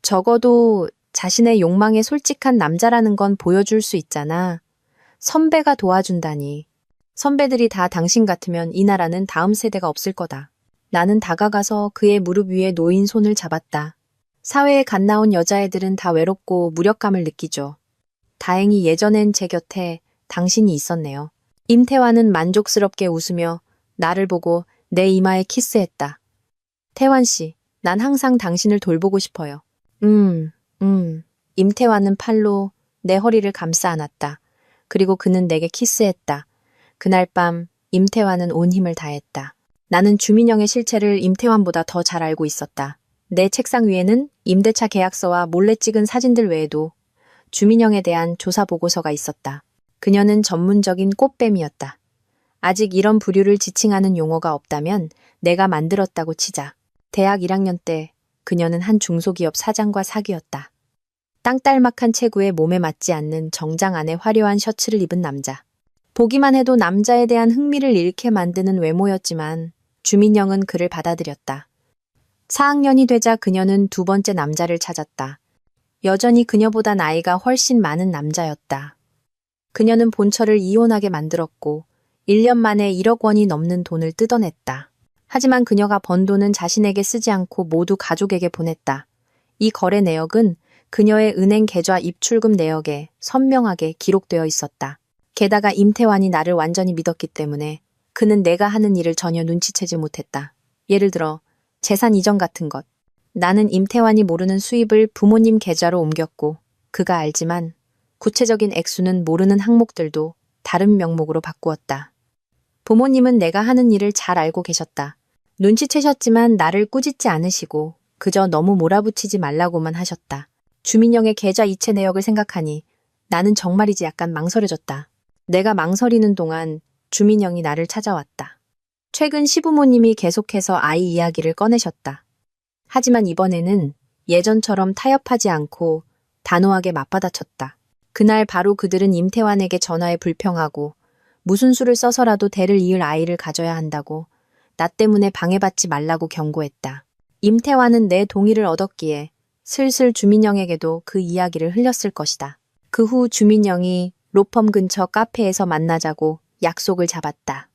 적어도 자신의 욕망에 솔직한 남자라는 건 보여줄 수 있잖아. 선배가 도와준다니. 선배들이 다 당신 같으면 이 나라는 다음 세대가 없을 거다. 나는 다가가서 그의 무릎 위에 놓인 손을 잡았다. 사회에 갓 나온 여자애들은 다 외롭고 무력감을 느끼죠. 다행히 예전엔 제 곁에 당신이 있었네요. 임태환은 만족스럽게 웃으며 나를 보고 내 이마에 키스했다. 태환 씨, 난 항상 당신을 돌보고 싶어요. 임태환은 팔로 내 허리를 감싸 안았다. 그리고 그는 내게 키스했다. 그날 밤 임태환은 온 힘을 다했다. 나는 주민영의 실체를 임태환보다 더 잘 알고 있었다. 내 책상 위에는 임대차 계약서와 몰래 찍은 사진들 외에도 주민영에 대한 조사 보고서가 있었다. 그녀는 전문적인 꽃뱀이었다. 아직 이런 부류를 지칭하는 용어가 없다면 내가 만들었다고 치자. 대학 1학년 때 그녀는 한 중소기업 사장과 사귀었다. 땅딸막한 체구에 몸에 맞지 않는 정장 안에 화려한 셔츠를 입은 남자. 보기만 해도 남자에 대한 흥미를 잃게 만드는 외모였지만 주민영은 그를 받아들였다. 4학년이 되자 그녀는 두 번째 남자를 찾았다. 여전히 그녀보다 나이가 훨씬 많은 남자였다. 그녀는 본처를 이혼하게 만들었고 1년 만에 1억 원이 넘는 돈을 뜯어냈다. 하지만 그녀가 번 돈은 자신에게 쓰지 않고 모두 가족에게 보냈다. 이 거래 내역은 그녀의 은행 계좌 입출금 내역에 선명하게 기록되어 있었다. 게다가 임태환이 나를 완전히 믿었기 때문에 그는 내가 하는 일을 전혀 눈치채지 못했다. 예를 들어 재산 이전 같은 것. 나는 임태환이 모르는 수입을 부모님 계좌로 옮겼고 그가 알지만 구체적인 액수는 모르는 항목들도 다른 명목으로 바꾸었다. 부모님은 내가 하는 일을 잘 알고 계셨다. 눈치채셨지만 나를 꾸짖지 않으시고 그저 너무 몰아붙이지 말라고만 하셨다. 주민영의 계좌 이체 내역을 생각하니 나는 정말이지 약간 망설여졌다. 내가 망설이는 동안 주민영이 나를 찾아왔다. 최근 시부모님이 계속해서 아이 이야기를 꺼내셨다. 하지만 이번에는 예전처럼 타협하지 않고 단호하게 맞받아쳤다. 그날 바로 그들은 임태환에게 전화해 불평하고 무슨 수를 써서라도 대를 이을 아이를 가져야 한다고 나 때문에 방해받지 말라고 경고했다. 임태환은 내 동의를 얻었기에 슬슬 주민영에게도 그 이야기를 흘렸을 것이다. 그 후 주민영이 로펌 근처 카페에서 만나자고 약속을 잡았다.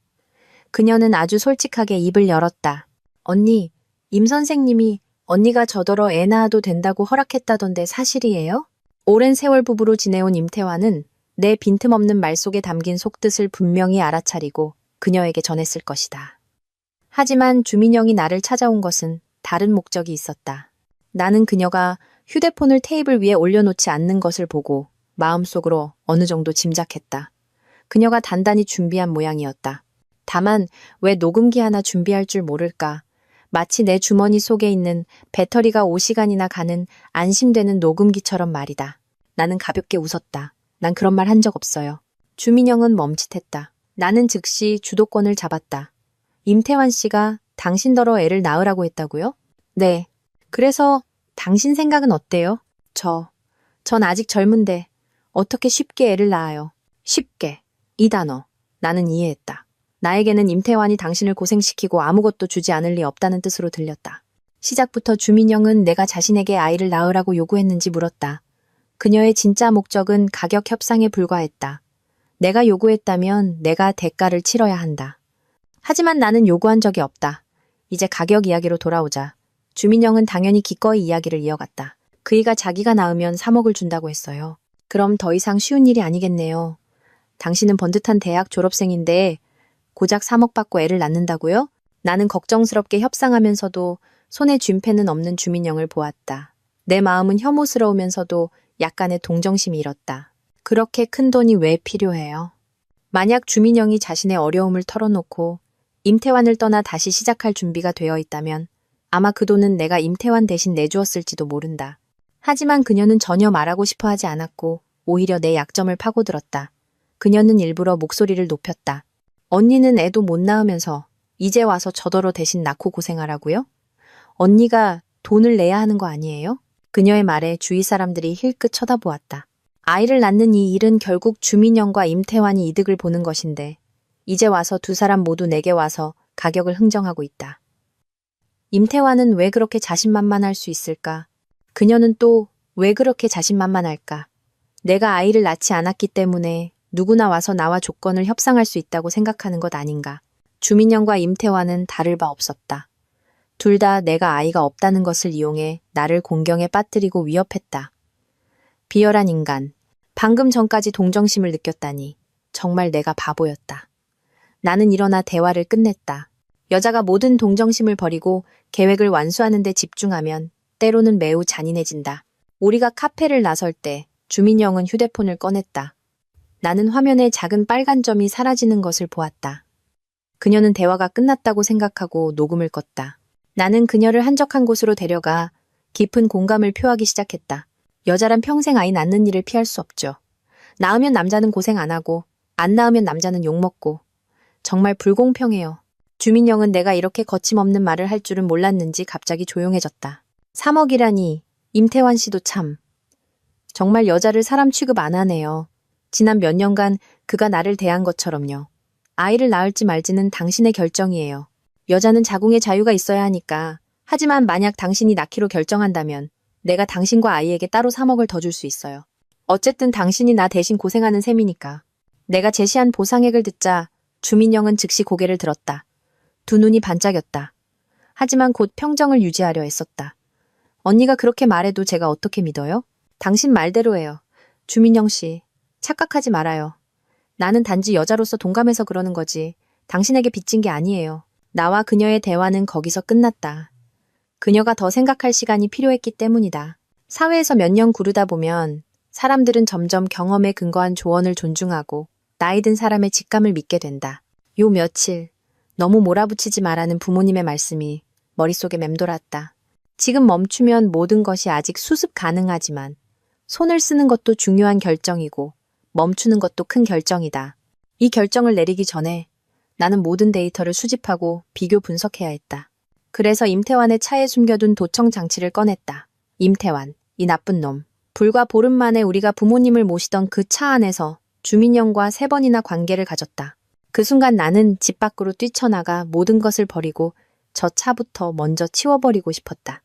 그녀는 아주 솔직하게 입을 열었다. 언니, 임 선생님이 언니가 저더러 애 낳아도 된다고 허락했다던데 사실이에요? 오랜 세월 부부로 지내온 임태환은 내 빈틈없는 말 속에 담긴 속뜻을 분명히 알아차리고 그녀에게 전했을 것이다. 하지만 주민영이 나를 찾아온 것은 다른 목적이 있었다. 나는 그녀가 휴대폰을 테이블 위에 올려놓지 않는 것을 보고 마음속으로 어느 정도 짐작했다. 그녀가 단단히 준비한 모양이었다. 다만 왜 녹음기 하나 준비할 줄 모를까? 마치 내 주머니 속에 있는 배터리가 5시간이나 가는 안심되는 녹음기처럼 말이다. 나는 가볍게 웃었다. 난 그런 말 한 적 없어요. 주민영은 멈칫했다. 나는 즉시 주도권을 잡았다. 임태환 씨가 당신더러 애를 낳으라고 했다고요? 네. 그래서 당신 생각은 어때요? 전 아직 젊은데 어떻게 쉽게 애를 낳아요? 쉽게. 이 단어. 나는 이해했다. 나에게는 임태환이 당신을 고생시키고 아무것도 주지 않을 리 없다는 뜻으로 들렸다. 시작부터 주민영은 내가 자신에게 아이를 낳으라고 요구했는지 물었다. 그녀의 진짜 목적은 가격 협상에 불과했다. 내가 요구했다면 내가 대가를 치러야 한다. 하지만 나는 요구한 적이 없다. 이제 가격 이야기로 돌아오자. 주민영은 당연히 기꺼이 이야기를 이어갔다. 그이가 자기가 낳으면 3억을 준다고 했어요. 그럼 더 이상 쉬운 일이 아니겠네요. 당신은 번듯한 대학 졸업생인데 고작 3억 받고 애를 낳는다고요? 나는 걱정스럽게 협상하면서도 손에 쥔패는 없는 주민영을 보았다. 내 마음은 혐오스러우면서도 약간의 동정심이 일었다. 그렇게 큰 돈이 왜 필요해요? 만약 주민영이 자신의 어려움을 털어놓고 임태환을 떠나 다시 시작할 준비가 되어 있다면 아마 그 돈은 내가 임태환 대신 내주었을지도 모른다. 하지만 그녀는 전혀 말하고 싶어 하지 않았고 오히려 내 약점을 파고들었다. 그녀는 일부러 목소리를 높였다. 언니는 애도 못 낳으면서 이제 와서 저더러 대신 낳고 고생하라고요? 언니가 돈을 내야 하는 거 아니에요? 그녀의 말에 주위 사람들이 힐끗 쳐다보았다. 아이를 낳는 이 일은 결국 주민영과 임태환이 이득을 보는 것인데 이제 와서 두 사람 모두 내게 와서 가격을 흥정하고 있다. 임태환은 왜 그렇게 자신만만할 수 있을까? 그녀는 또 왜 그렇게 자신만만할까? 내가 아이를 낳지 않았기 때문에 누구나 와서 나와 조건을 협상할 수 있다고 생각하는 것 아닌가. 주민영과 임태환은 다를 바 없었다. 둘 다 내가 아이가 없다는 것을 이용해 나를 공경에 빠뜨리고 위협했다. 비열한 인간. 방금 전까지 동정심을 느꼈다니 정말 내가 바보였다. 나는 일어나 대화를 끝냈다. 여자가 모든 동정심을 버리고 계획을 완수하는 데 집중하면 때로는 매우 잔인해진다. 우리가 카페를 나설 때 주민영은 휴대폰을 꺼냈다. 나는 화면에 작은 빨간 점이 사라지는 것을 보았다. 그녀는 대화가 끝났다고 생각하고 녹음을 껐다. 나는 그녀를 한적한 곳으로 데려가 깊은 공감을 표하기 시작했다. 여자란 평생 아이 낳는 일을 피할 수 없죠. 낳으면 남자는 고생 안 하고 안 낳으면 남자는 욕먹고 정말 불공평해요. 주민영은 내가 이렇게 거침없는 말을 할 줄은 몰랐는지 갑자기 조용해졌다. 3억이라니 임태환 씨도 참. 정말 여자를 사람 취급 안 하네요. 지난 몇 년간 그가 나를 대한 것처럼요. 아이를 낳을지 말지는 당신의 결정이에요. 여자는 자궁의 자유가 있어야 하니까. 하지만 만약 당신이 낳기로 결정한다면 내가 당신과 아이에게 따로 3억을 더 줄 수 있어요. 어쨌든 당신이 나 대신 고생하는 셈이니까. 내가 제시한 보상액을 듣자 주민영은 즉시 고개를 들었다. 두 눈이 반짝였다. 하지만 곧 평정을 유지하려 애썼다. 언니가 그렇게 말해도 제가 어떻게 믿어요? 당신 말대로예요. 주민영 씨, 착각하지 말아요. 나는 단지 여자로서 동감해서 그러는 거지. 당신에게 빚진 게 아니에요. 나와 그녀의 대화는 거기서 끝났다. 그녀가 더 생각할 시간이 필요했기 때문이다. 사회에서 몇 년 구르다 보면 사람들은 점점 경험에 근거한 조언을 존중하고 나이 든 사람의 직감을 믿게 된다. 요 며칠 너무 몰아붙이지 말라는 부모님의 말씀이 머릿속에 맴돌았다. 지금 멈추면 모든 것이 아직 수습 가능하지만 손을 쓰는 것도 중요한 결정이고 멈추는 것도 큰 결정이다. 이 결정을 내리기 전에 나는 모든 데이터를 수집하고 비교 분석해야 했다. 그래서 임태환의 차에 숨겨둔 도청 장치를 꺼냈다. 임태환, 이 나쁜 놈. 불과 보름 만에 우리가 부모님을 모시던 그 차 안에서 주민영과 3번이나 관계를 가졌다. 그 순간 나는 집 밖으로 뛰쳐나가 모든 것을 버리고 저 차부터 먼저 치워버리고 싶었다.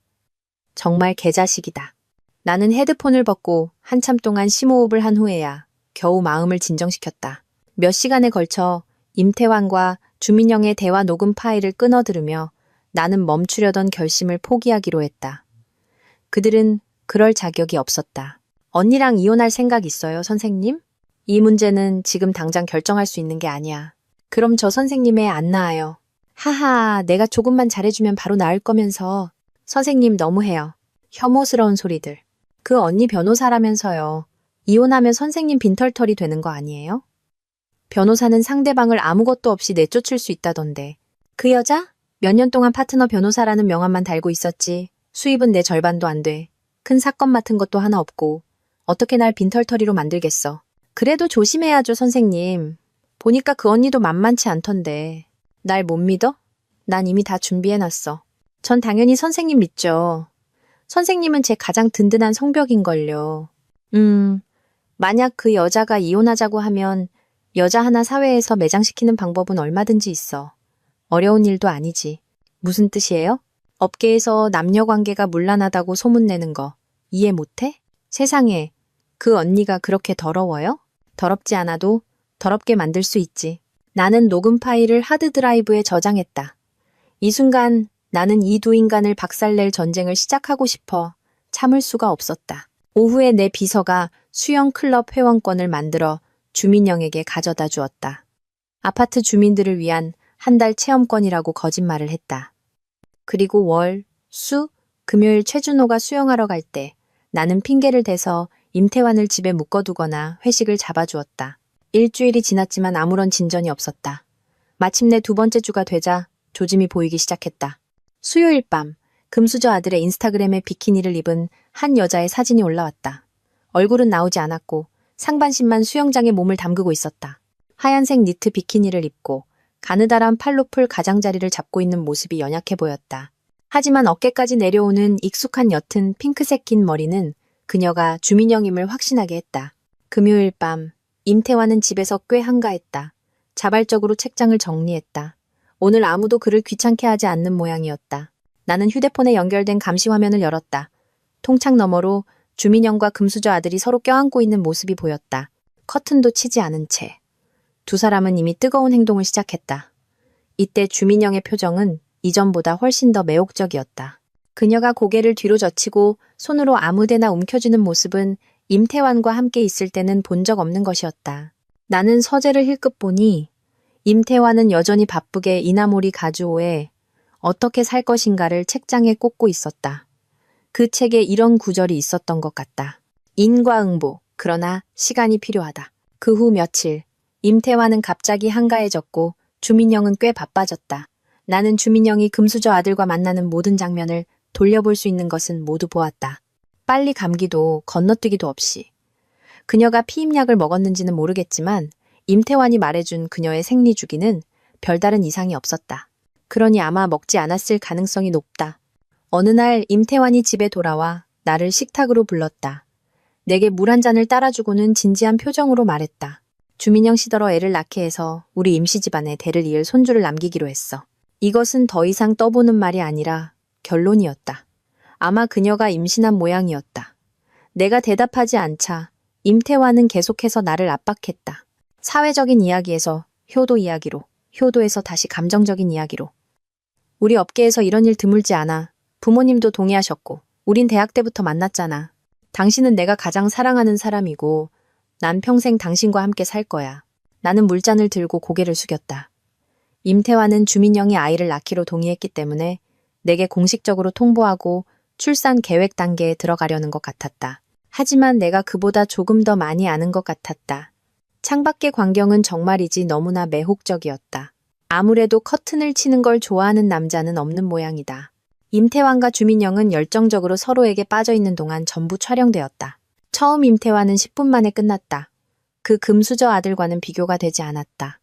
정말 개자식이다. 나는 헤드폰을 벗고 한참 동안 심호흡을 한 후에야 겨우 마음을 진정시켰다. 몇 시간에 걸쳐 임태환과 주민영의 대화 녹음 파일을 끊어 들으며 나는 멈추려던 결심을 포기하기로 했다. 그들은 그럴 자격이 없었다. 언니랑 이혼할 생각 있어요, 선생님? 이 문제는 지금 당장 결정할 수 있는 게 아니야. 그럼 저 선생님 애 안 낳아요. 하하, 내가 조금만 잘해주면 바로 나을 거면서. 선생님 너무해요. 혐오스러운 소리들. 그 언니 변호사라면서요. 이혼하면 선생님 빈털털이 되는 거 아니에요? 변호사는 상대방을 아무것도 없이 내쫓을 수 있다던데. 그 여자? 몇 년 동안 파트너 변호사라는 명함만 달고 있었지. 수입은 내 절반도 안 돼. 큰 사건 맡은 것도 하나 없고. 어떻게 날 빈털터리로 만들겠어. 그래도 조심해야죠, 선생님. 보니까 그 언니도 만만치 않던데. 날 못 믿어? 난 이미 다 준비해놨어. 전 당연히 선생님 믿죠. 선생님은 제 가장 든든한 성벽인걸요. 만약 그 여자가 이혼하자고 하면 여자 하나 사회에서 매장시키는 방법은 얼마든지 있어. 어려운 일도 아니지. 무슨 뜻이에요? 업계에서 남녀 관계가 문란하다고 소문내는 거 이해 못해? 세상에, 그 언니가 그렇게 더러워요? 더럽지 않아도 더럽게 만들 수 있지. 나는 녹음 파일을 하드드라이브에 저장했다. 이 순간 나는 이 두 인간을 박살낼 전쟁을 시작하고 싶어 참을 수가 없었다. 오후에 내 비서가 수영 클럽 회원권을 만들어 주민영에게 가져다 주었다. 아파트 주민들을 위한 한 달 체험권이라고 거짓말을 했다. 그리고 월, 수, 금요일 최준호가 수영하러 갈 때 나는 핑계를 대서 임태환을 집에 묶어두거나 회식을 잡아주었다. 일주일이 지났지만 아무런 진전이 없었다. 마침내 두 번째 주가 되자 조짐이 보이기 시작했다. 수요일 밤, 금수저 아들의 인스타그램에 비키니를 입은 한 여자의 사진이 올라왔다. 얼굴은 나오지 않았고 상반신만 수영장에 몸을 담그고 있었다. 하얀색 니트 비키니를 입고 가느다란 팔로풀 가장자리를 잡고 있는 모습이 연약해 보였다. 하지만 어깨까지 내려오는 익숙한 옅은 핑크색 긴 머리는 그녀가 주민영임을 확신하게 했다. 금요일 밤, 임태환은 집에서 꽤 한가했다. 자발적으로 책장을 정리했다. 오늘 아무도 그를 귀찮게 하지 않는 모양이었다. 나는 휴대폰에 연결된 감시 화면을 열었다. 통창 너머로 주민영과 금수저 아들이 서로 껴안고 있는 모습이 보였다. 커튼도 치지 않은 채. 두 사람은 이미 뜨거운 행동을 시작했다. 이때 주민영의 표정은 이전보다 훨씬 더 매혹적이었다. 그녀가 고개를 뒤로 젖히고 손으로 아무데나 움켜쥐는 모습은 임태환과 함께 있을 때는 본 적 없는 것이었다. 나는 서재를 힐끗 보니 임태환은 여전히 바쁘게 이나모리 가주오에 어떻게 살 것인가를 책장에 꽂고 있었다. 그 책에 이런 구절이 있었던 것 같다. 인과응보, 그러나 시간이 필요하다. 그 후 며칠, 임태환은 갑자기 한가해졌고 주민영은 꽤 바빠졌다. 나는 주민영이 금수저 아들과 만나는 모든 장면을 돌려볼 수 있는 것은 모두 보았다. 빨리 감기도 건너뛰기도 없이. 그녀가 피임약을 먹었는지는 모르겠지만 임태환이 말해준 그녀의 생리주기는 별다른 이상이 없었다. 그러니 아마 먹지 않았을 가능성이 높다. 어느 날 임태환이 집에 돌아와 나를 식탁으로 불렀다. 내게 물 한 잔을 따라주고는 진지한 표정으로 말했다. 주민영 시더러 애를 낳게 해서 우리 임씨 집안에 대를 이을 손주를 남기기로 했어. 이것은 더 이상 떠보는 말이 아니라 결론이었다. 아마 그녀가 임신한 모양이었다. 내가 대답하지 않자 임태환은 계속해서 나를 압박했다. 사회적인 이야기에서 효도 이야기로, 효도에서 다시 감정적인 이야기로. 우리 업계에서 이런 일 드물지 않아. 부모님도 동의하셨고, 우린 대학 때부터 만났잖아. 당신은 내가 가장 사랑하는 사람이고, 난 평생 당신과 함께 살 거야. 나는 물잔을 들고 고개를 숙였다. 임태환은 주민영이 아이를 낳기로 동의했기 때문에 내게 공식적으로 통보하고 출산 계획 단계에 들어가려는 것 같았다. 하지만 내가 그보다 조금 더 많이 아는 것 같았다. 창밖의 광경은 정말이지 너무나 매혹적이었다. 아무래도 커튼을 치는 걸 좋아하는 남자는 없는 모양이다. 임태환과 주민영은 열정적으로 서로에게 빠져있는 동안 전부 촬영되었다. 처음 임태환은 10분 만에 끝났다. 그 금수저 아들과는 비교가 되지 않았다.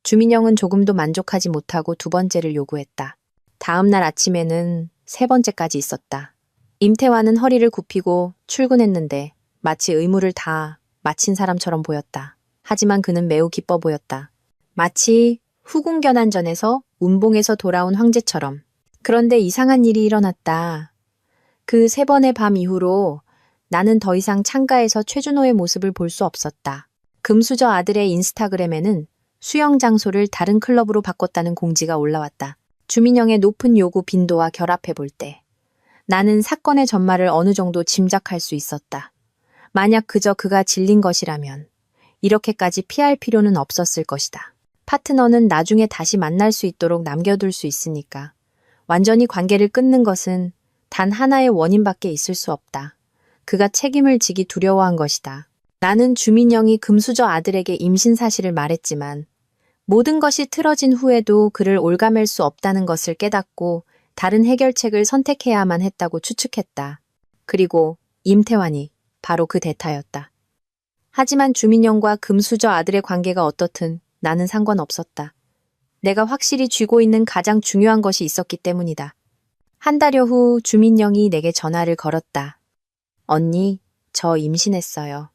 주민영은 조금도 만족하지 못하고 두 번째를 요구했다. 다음 날 아침에는 세 번째까지 있었다. 임태환은 허리를 굽히고 출근했는데 마치 의무를 다 마친 사람처럼 보였다. 하지만 그는 매우 기뻐 보였다. 마치 후궁견환전에서 운봉에서 돌아온 황제처럼. 그런데 이상한 일이 일어났다. 그 세 번의 밤 이후로 나는 더 이상 창가에서 최준호의 모습을 볼 수 없었다. 금수저 아들의 인스타그램에는 수영 장소를 다른 클럽으로 바꿨다는 공지가 올라왔다. 주민영의 높은 요구 빈도와 결합해 볼 때 나는 사건의 전말을 어느 정도 짐작할 수 있었다. 만약 그저 그가 질린 것이라면 이렇게까지 피할 필요는 없었을 것이다. 파트너는 나중에 다시 만날 수 있도록 남겨둘 수 있으니까. 완전히 관계를 끊는 것은 단 하나의 원인밖에 있을 수 없다. 그가 책임을 지기 두려워한 것이다. 나는 주민영이 금수저 아들에게 임신 사실을 말했지만 모든 것이 틀어진 후에도 그를 올가맬 수 없다는 것을 깨닫고 다른 해결책을 선택해야만 했다고 추측했다. 그리고 임태환이 바로 그 대타였다. 하지만 주민영과 금수저 아들의 관계가 어떻든 나는 상관없었다. 내가 확실히 쥐고 있는 가장 중요한 것이 있었기 때문이다. 한 달여 후 주민영이 내게 전화를 걸었다. 언니, 저 임신했어요.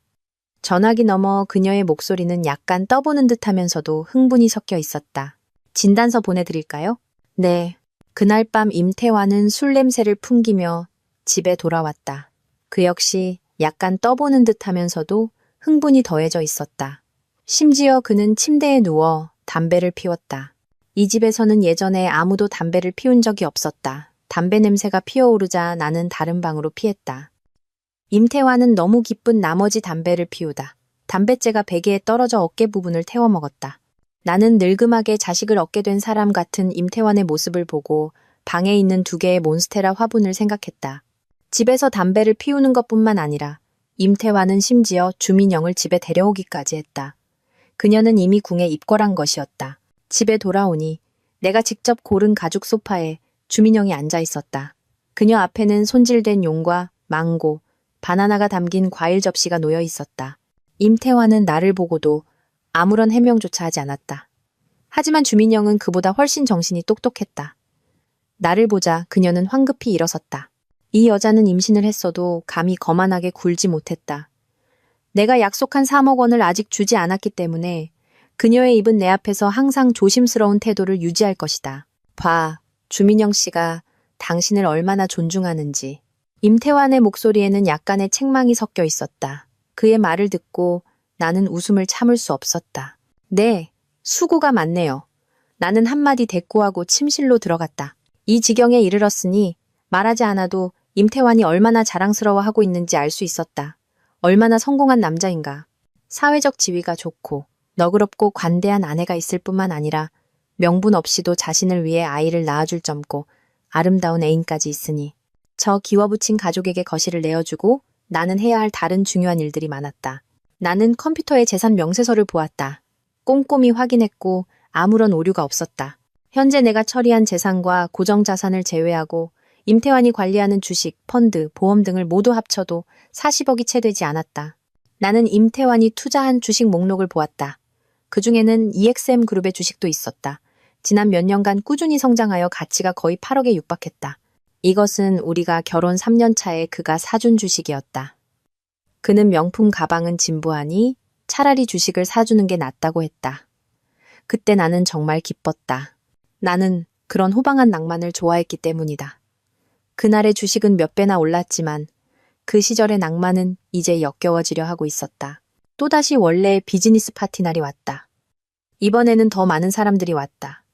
전화기 너머 그녀의 목소리는 약간 떠보는 듯하면서도 흥분이 섞여 있었다. 진단서 보내드릴까요? 네. 그날 밤 임태환은 술 냄새를 풍기며 집에 돌아왔다. 그 역시 약간 떠보는 듯하면서도 흥분이 더해져 있었다. 심지어 그는 침대에 누워 담배를 피웠다. 이 집에서는 예전에 아무도 담배를 피운 적이 없었다. 담배 냄새가 피어오르자 나는 다른 방으로 피했다. 임태환은 너무 기쁜 나머지 담배를 피우다 담뱃재가 베개에 떨어져 어깨 부분을 태워 먹었다. 나는 늙음하게 자식을 얻게 된 사람 같은 임태환의 모습을 보고 방에 있는 2개의 몬스테라 화분을 생각했다. 집에서 담배를 피우는 것뿐만 아니라 임태환은 심지어 주민영을 집에 데려오기까지 했다. 그녀는 이미 궁에 입궐한 것이었다. 집에 돌아오니 내가 직접 고른 가죽 소파에 주민영이 앉아 있었다. 그녀 앞에는 손질된 용과 망고, 바나나가 담긴 과일 접시가 놓여 있었다. 임태환은 나를 보고도 아무런 해명조차 하지 않았다. 하지만 주민영은 그보다 훨씬 정신이 똑똑했다. 나를 보자 그녀는 황급히 일어섰다. 이 여자는 임신을 했어도 감히 거만하게 굴지 못했다. 내가 약속한 3억 원을 아직 주지 않았기 때문에 그녀의 입은 내 앞에서 항상 조심스러운 태도를 유지할 것이다. 봐, 주민영 씨가 당신을 얼마나 존중하는지. 임태환의 목소리에는 약간의 책망이 섞여 있었다. 그의 말을 듣고 나는 웃음을 참을 수 없었다. 네, 수고가 많네요. 나는 한마디 대꾸하고 침실로 들어갔다. 이 지경에 이르렀으니 말하지 않아도 임태환이 얼마나 자랑스러워하고 있는지 알 수 있었다. 얼마나 성공한 남자인가. 사회적 지위가 좋고 너그럽고 관대한 아내가 있을 뿐만 아니라 명분 없이도 자신을 위해 아이를 낳아줄 젊고 아름다운 애인까지 있으니 저 기워붙인 가족에게 거실을 내어주고 나는 해야 할 다른 중요한 일들이 많았다. 나는 컴퓨터에 재산 명세서를 보았다. 꼼꼼히 확인했고 아무런 오류가 없었다. 현재 내가 처리한 재산과 고정자산을 제외하고 임태환이 관리하는 주식, 펀드, 보험 등을 모두 합쳐도 40억이 채 되지 않았다. 나는 임태환이 투자한 주식 목록을 보았다. 그중에는 EXM 그룹의 주식도 있었다. 지난 몇 년간 꾸준히 성장하여 가치가 거의 8억에 육박했다. 이것은 우리가 결혼 3년 차에 그가 사준 주식이었다. 그는 명품 가방은 진부하니 차라리 주식을 사주는 게 낫다고 했다. 그때 나는 정말 기뻤다. 나는 그런 호방한 낭만을 좋아했기 때문이다. 그날의 주식은 몇 배나 올랐지만 그 시절의 낭만은 이제 역겨워지려 하고 있었다. 또다시 원래의 비즈니스 파티 날이 왔다. 이번에는 더 많은 사람들이 왔다.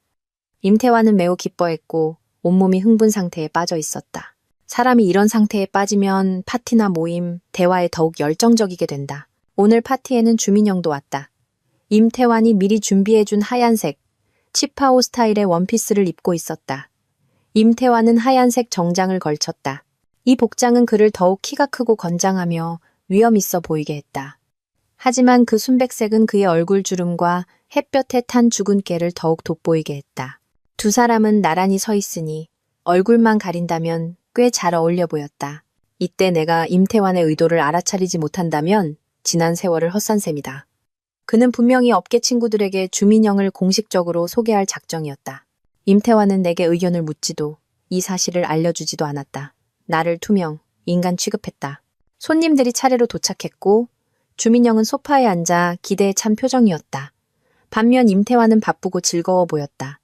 임태환은 매우 기뻐했고 온몸이 흥분 상태에 빠져 있었다. 사람이 이런 상태에 빠지면 파티나 모임, 대화에 더욱 열정적이게 된다. 오늘 파티에는 주민영도 왔다. 임태환이 미리 준비해준 하얀색, 치파오 스타일의 원피스를 입고 있었다. 임태환은 하얀색 정장을 걸쳤다. 이 복장은 그를 더욱 키가 크고 건장하며 위험 있어 보이게 했다. 하지만 그 순백색은 그의 얼굴 주름과 햇볕에 탄 죽은 깨를 더욱 돋보이게 했다. 두 사람은 나란히 서 있으니 얼굴만 가린다면 꽤 잘 어울려 보였다. 이때 내가 임태환의 의도를 알아차리지 못한다면 지난 세월을 헛산 셈이다. 그는 분명히 업계 친구들에게 주민영을 공식적으로 소개할 작정이었다. 임태환은 내게 의견을 묻지도 이 사실을 알려주지도 않았다. 나를 투명, 인간 취급했다. 손님들이 차례로 도착했고 주민영은 소파에 앉아 기대에 찬 표정이었다. 반면 임태환은 바쁘고 즐거워 보였다.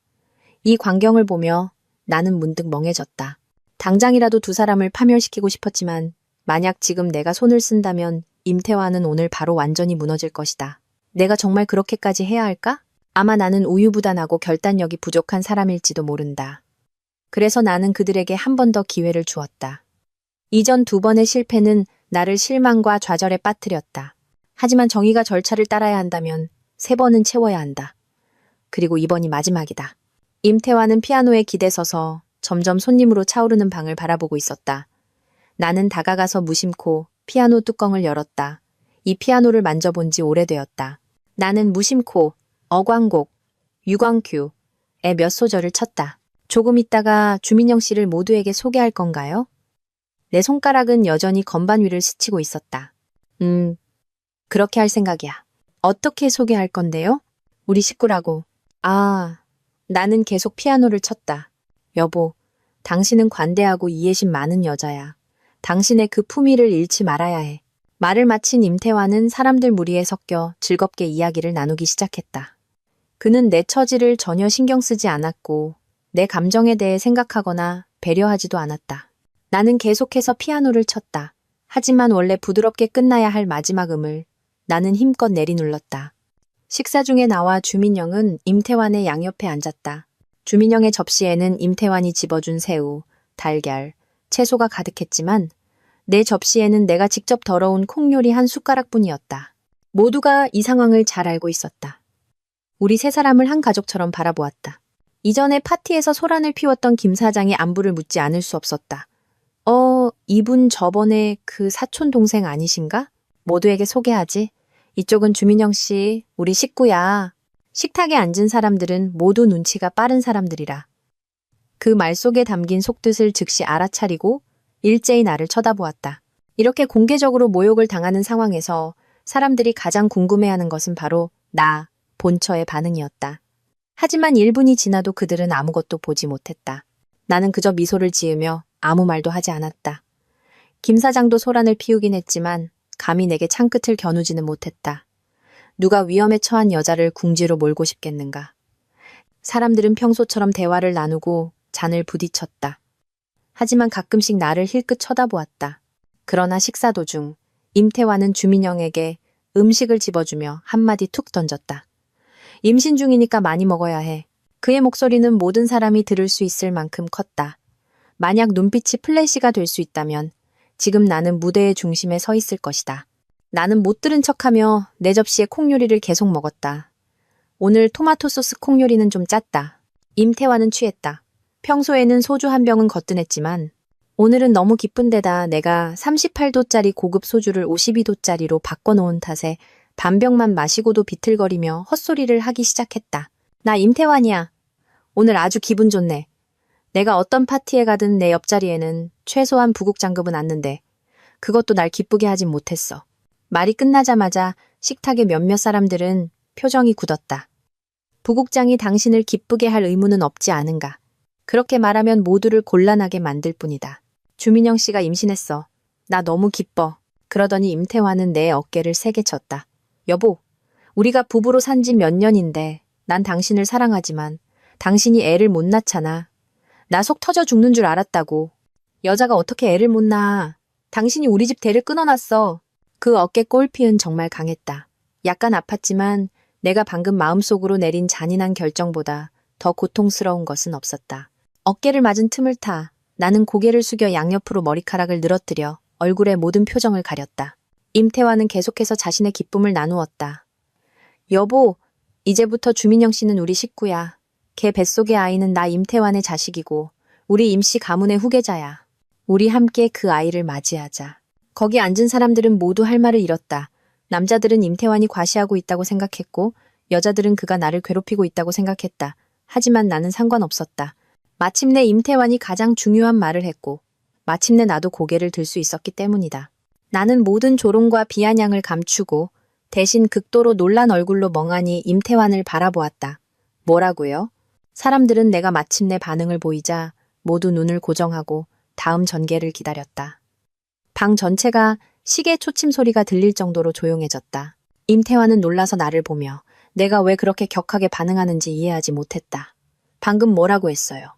이 광경을 보며 나는 문득 멍해졌다. 당장이라도 두 사람을 파멸시키고 싶었지만 만약 지금 내가 손을 쓴다면 임태환은 오늘 바로 완전히 무너질 것이다. 내가 정말 그렇게까지 해야 할까? 아마 나는 우유부단하고 결단력이 부족한 사람일지도 모른다. 그래서 나는 그들에게 한 번 더 기회를 주었다. 이전 두 번의 실패는 나를 실망과 좌절에 빠뜨렸다. 하지만 정의가 절차를 따라야 한다면 세 번은 채워야 한다. 그리고 이번이 마지막이다. 임태환은 피아노에 기대서서 점점 손님으로 차오르는 방을 바라보고 있었다. 나는 다가가서 무심코 피아노 뚜껑을 열었다. 이 피아노를 만져본 지 오래되었다. 나는 무심코 어광곡, 유광큐의 몇 소절을 쳤다. 조금 있다가 주민영 씨를 모두에게 소개할 건가요? 내 손가락은 여전히 건반 위를 스치고 있었다. 그렇게 할 생각이야. 어떻게 소개할 건데요? 우리 식구라고. 나는 계속 피아노를 쳤다. 여보, 당신은 관대하고 이해심 많은 여자야. 당신의 그 품위를 잃지 말아야 해. 말을 마친 임태환은 사람들 무리에 섞여 즐겁게 이야기를 나누기 시작했다. 그는 내 처지를 전혀 신경 쓰지 않았고 내 감정에 대해 생각하거나 배려하지도 않았다. 나는 계속해서 피아노를 쳤다. 하지만 원래 부드럽게 끝나야 할 마지막 음을 나는 힘껏 내리눌렀다. 식사 중에 나와 주민영은 임태환의 양옆에 앉았다. 주민영의 접시에는 임태환이 집어준 새우, 달걀, 채소가 가득했지만 내 접시에는 내가 직접 덜어온 콩요리 한 숟가락뿐이었다. 모두가 이 상황을 잘 알고 있었다. 우리 세 사람을 한 가족처럼 바라보았다. 이전에 파티에서 소란을 피웠던 김 사장이 안부를 묻지 않을 수 없었다. 이분 저번에 그 사촌 동생 아니신가? 모두에게 소개하지. 이쪽은 주민영 씨, 우리 식구야. 식탁에 앉은 사람들은 모두 눈치가 빠른 사람들이라. 그 말 속에 담긴 속뜻을 즉시 알아차리고 일제히 나를 쳐다보았다. 이렇게 공개적으로 모욕을 당하는 상황에서 사람들이 가장 궁금해하는 것은 바로 나, 본처의 반응이었다. 하지만 1분이 지나도 그들은 아무것도 보지 못했다. 나는 그저 미소를 지으며 아무 말도 하지 않았다. 김 사장도 소란을 피우긴 했지만 감히 내게 창끝을 겨누지는 못했다. 누가 위험에 처한 여자를 궁지로 몰고 싶겠는가. 사람들은 평소처럼 대화를 나누고 잔을 부딪혔다. 하지만 가끔씩 나를 힐끗 쳐다보았다. 그러나 식사 도중 임태환은 주민영에게 음식을 집어주며 한마디 툭 던졌다. 임신 중이니까 많이 먹어야 해. 그의 목소리는 모든 사람이 들을 수 있을 만큼 컸다. 만약 눈빛이 플래시가 될 수 있다면 지금 나는 무대의 중심에 서 있을 것이다. 나는 못 들은 척하며 내 접시에 콩요리를 계속 먹었다. 오늘 토마토 소스 콩요리는 좀 짰다. 임태환은 취했다. 평소에는 소주 한 병은 거뜬했지만 오늘은 너무 기쁜 데다 내가 38도짜리 고급 소주를 52도짜리로 바꿔놓은 탓에 반병만 마시고도 비틀거리며 헛소리를 하기 시작했다. 나 임태환이야. 오늘 아주 기분 좋네. 내가 어떤 파티에 가든 내 옆자리에는 최소한 부국장급은 앉는데 그것도 날 기쁘게 하진 못했어. 말이 끝나자마자 식탁의 몇몇 사람들은 표정이 굳었다. 부국장이 당신을 기쁘게 할 의무는 없지 않은가. 그렇게 말하면 모두를 곤란하게 만들 뿐이다. 주민영 씨가 임신했어. 나 너무 기뻐. 그러더니 임태환은 내 어깨를 세게 쳤다. 여보, 우리가 부부로 산지 몇 년인데 난 당신을 사랑하지만 당신이 애를 못 낳잖아. 나 속 터져 죽는 줄 알았다고. 여자가 어떻게 애를 못 낳아. 당신이 우리 집 대를 끊어놨어. 그 어깨 꼴피은 정말 강했다. 약간 아팠지만 내가 방금 마음속으로 내린 잔인한 결정보다 더 고통스러운 것은 없었다. 어깨를 맞은 틈을 타 나는 고개를 숙여 양옆으로 머리카락을 늘어뜨려 얼굴의 모든 표정을 가렸다. 임태환은 계속해서 자신의 기쁨을 나누었다. 여보, 이제부터 주민영 씨는 우리 식구야. 걔 뱃속의 아이는 나 임태환의 자식이고 우리 임씨 가문의 후계자야. 우리 함께 그 아이를 맞이하자. 거기 앉은 사람들은 모두 할 말을 잃었다. 남자들은 임태환이 과시하고 있다고 생각했고 여자들은 그가 나를 괴롭히고 있다고 생각했다. 하지만 나는 상관없었다. 마침내 임태환이 가장 중요한 말을 했고 마침내 나도 고개를 들 수 있었기 때문이다. 나는 모든 조롱과 비아냥을 감추고 대신 극도로 놀란 얼굴로 멍하니 임태환을 바라보았다. 뭐라고요? 사람들은 내가 마침내 반응을 보이자 모두 눈을 고정하고 다음 전개를 기다렸다. 방 전체가 시계 초침 소리가 들릴 정도로 조용해졌다. 임태환은 놀라서 나를 보며 내가 왜 그렇게 격하게 반응하는지 이해하지 못했다. 방금 뭐라고 했어요?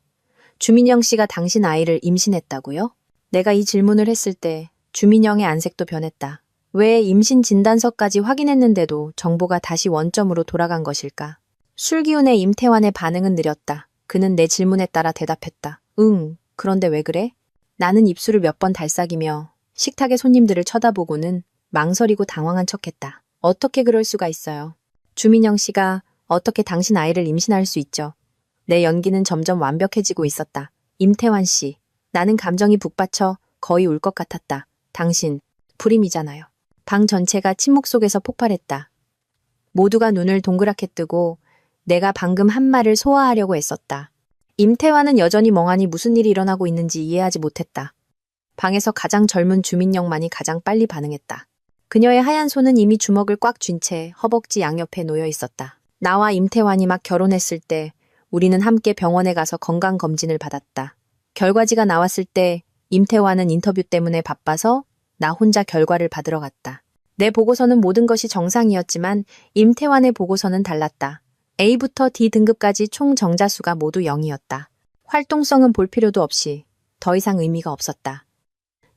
주민영 씨가 당신 아이를 임신했다고요? 내가 이 질문을 했을 때 주민영의 안색도 변했다. 왜 임신 진단서까지 확인했는데도 정보가 다시 원점으로 돌아간 것일까? 술기운의 임태환의 반응은 느렸다. 그는 내 질문에 따라 대답했다. 응, 그런데 왜 그래? 나는 입술을 몇 번 달싹이며 식탁의 손님들을 쳐다보고는 망설이고 당황한 척했다. 어떻게 그럴 수가 있어요? 주민영 씨가 어떻게 당신 아이를 임신할 수 있죠? 내 연기는 점점 완벽해지고 있었다. 임태환 씨, 나는 감정이 북받쳐 거의 울 것 같았다. 당신, 불임이잖아요. 방 전체가 침묵 속에서 폭발했다. 모두가 눈을 동그랗게 뜨고 내가 방금 한 말을 소화하려고 애썼다. 임태환은 여전히 멍하니 무슨 일이 일어나고 있는지 이해하지 못했다. 방에서 가장 젊은 주민영만이 가장 빨리 반응했다. 그녀의 하얀 손은 이미 주먹을 꽉 쥔 채 허벅지 양옆에 놓여 있었다. 나와 임태환이 막 결혼했을 때 우리는 함께 병원에 가서 건강검진을 받았다. 결과지가 나왔을 때 임태환은 인터뷰 때문에 바빠서 나 혼자 결과를 받으러 갔다. 내 보고서는 모든 것이 정상이었지만 임태환의 보고서는 달랐다. A부터 D 등급까지 총 정자수가 모두 0이었다. 활동성은 볼 필요도 없이 더 이상 의미가 없었다.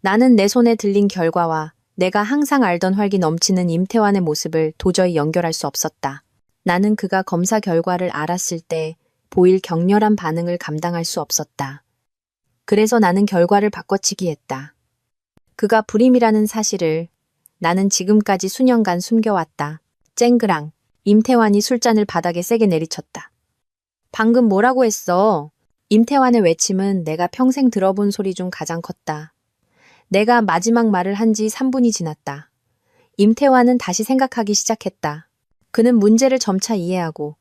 나는 내 손에 들린 결과와 내가 항상 알던 활기 넘치는 임태환의 모습을 도저히 연결할 수 없었다. 나는 그가 검사 결과를 알았을 때 보일 격렬한 반응을 감당할 수 없었다. 그래서 나는 결과를 바꿔치기 했다. 그가 불임이라는 사실을 나는 지금까지 수년간 숨겨왔다. 쨍그랑. 임태환이 술잔을 바닥에 세게 내리쳤다. 방금 뭐라고 했어? 임태환의 외침은 내가 평생 들어본 소리 중 가장 컸다. 내가 마지막 말을 한 지 3분이 지났다. 임태환은 다시 생각하기 시작했다. 그는 문제를 점차 이해하고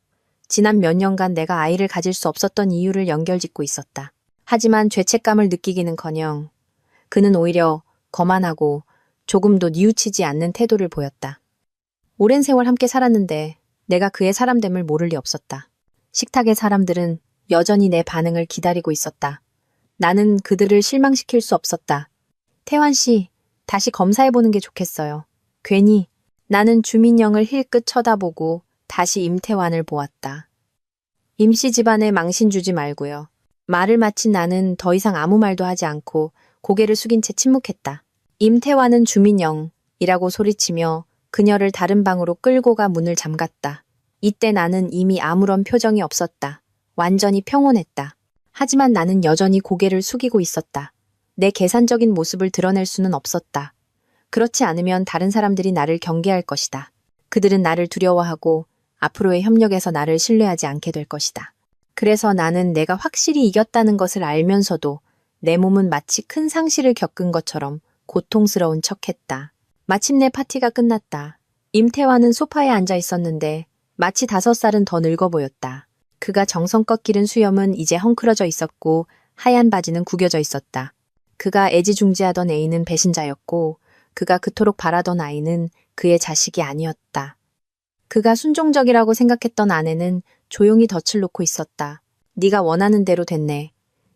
지난 몇 년간 내가 아이를 가질 수 없었던 이유를 연결짓고 있었다. 하지만 죄책감을 느끼기는커녕 그는 오히려 거만하고 조금도 뉘우치지 않는 태도를 보였다. 오랜 세월 함께 살았는데 내가 그의 사람됨을 모를 리 없었다. 식탁의 사람들은 여전히 내 반응을 기다리고 있었다. 나는 그들을 실망시킬 수 없었다. 태환 씨, 다시 검사해보는 게 좋겠어요. 괜히 나는 주민영을 힐끗 쳐다보고 다시 임태환을 보았다. 임씨 집안에 망신 주지 말고요. 말을 마친 나는 더 이상 아무 말도 하지 않고 고개를 숙인 채 침묵했다. 임태환은 주민영이라고 소리치며 그녀를 다른 방으로 끌고 가 문을 잠갔다. 이때 나는 이미 아무런 표정이 없었다. 완전히 평온했다. 하지만 나는 여전히 고개를 숙이고 있었다. 내 계산적인 모습을 드러낼 수는 없었다. 그렇지 않으면 다른 사람들이 나를 경계할 것이다. 그들은 나를 두려워하고 앞으로의 협력에서 나를 신뢰하지 않게 될 것이다. 그래서 나는 내가 확실히 이겼다는 것을 알면서도 내 몸은 마치 큰 상실을 겪은 것처럼 고통스러운 척했다. 마침내 파티가 끝났다. 임태환은 소파에 앉아 있었는데 마치 5살은 더 늙어 보였다. 그가 정성껏 기른 수염은 이제 헝클어져 있었고 하얀 바지는 구겨져 있었다. 그가 애지중지하던 애인은 배신자였고 그가 그토록 바라던 아이는 그의 자식이 아니었다. 그가 순종적이라고 생각했던 아내는 조용히 덫을 놓고 있었다. 네가 원하는 대로 됐네.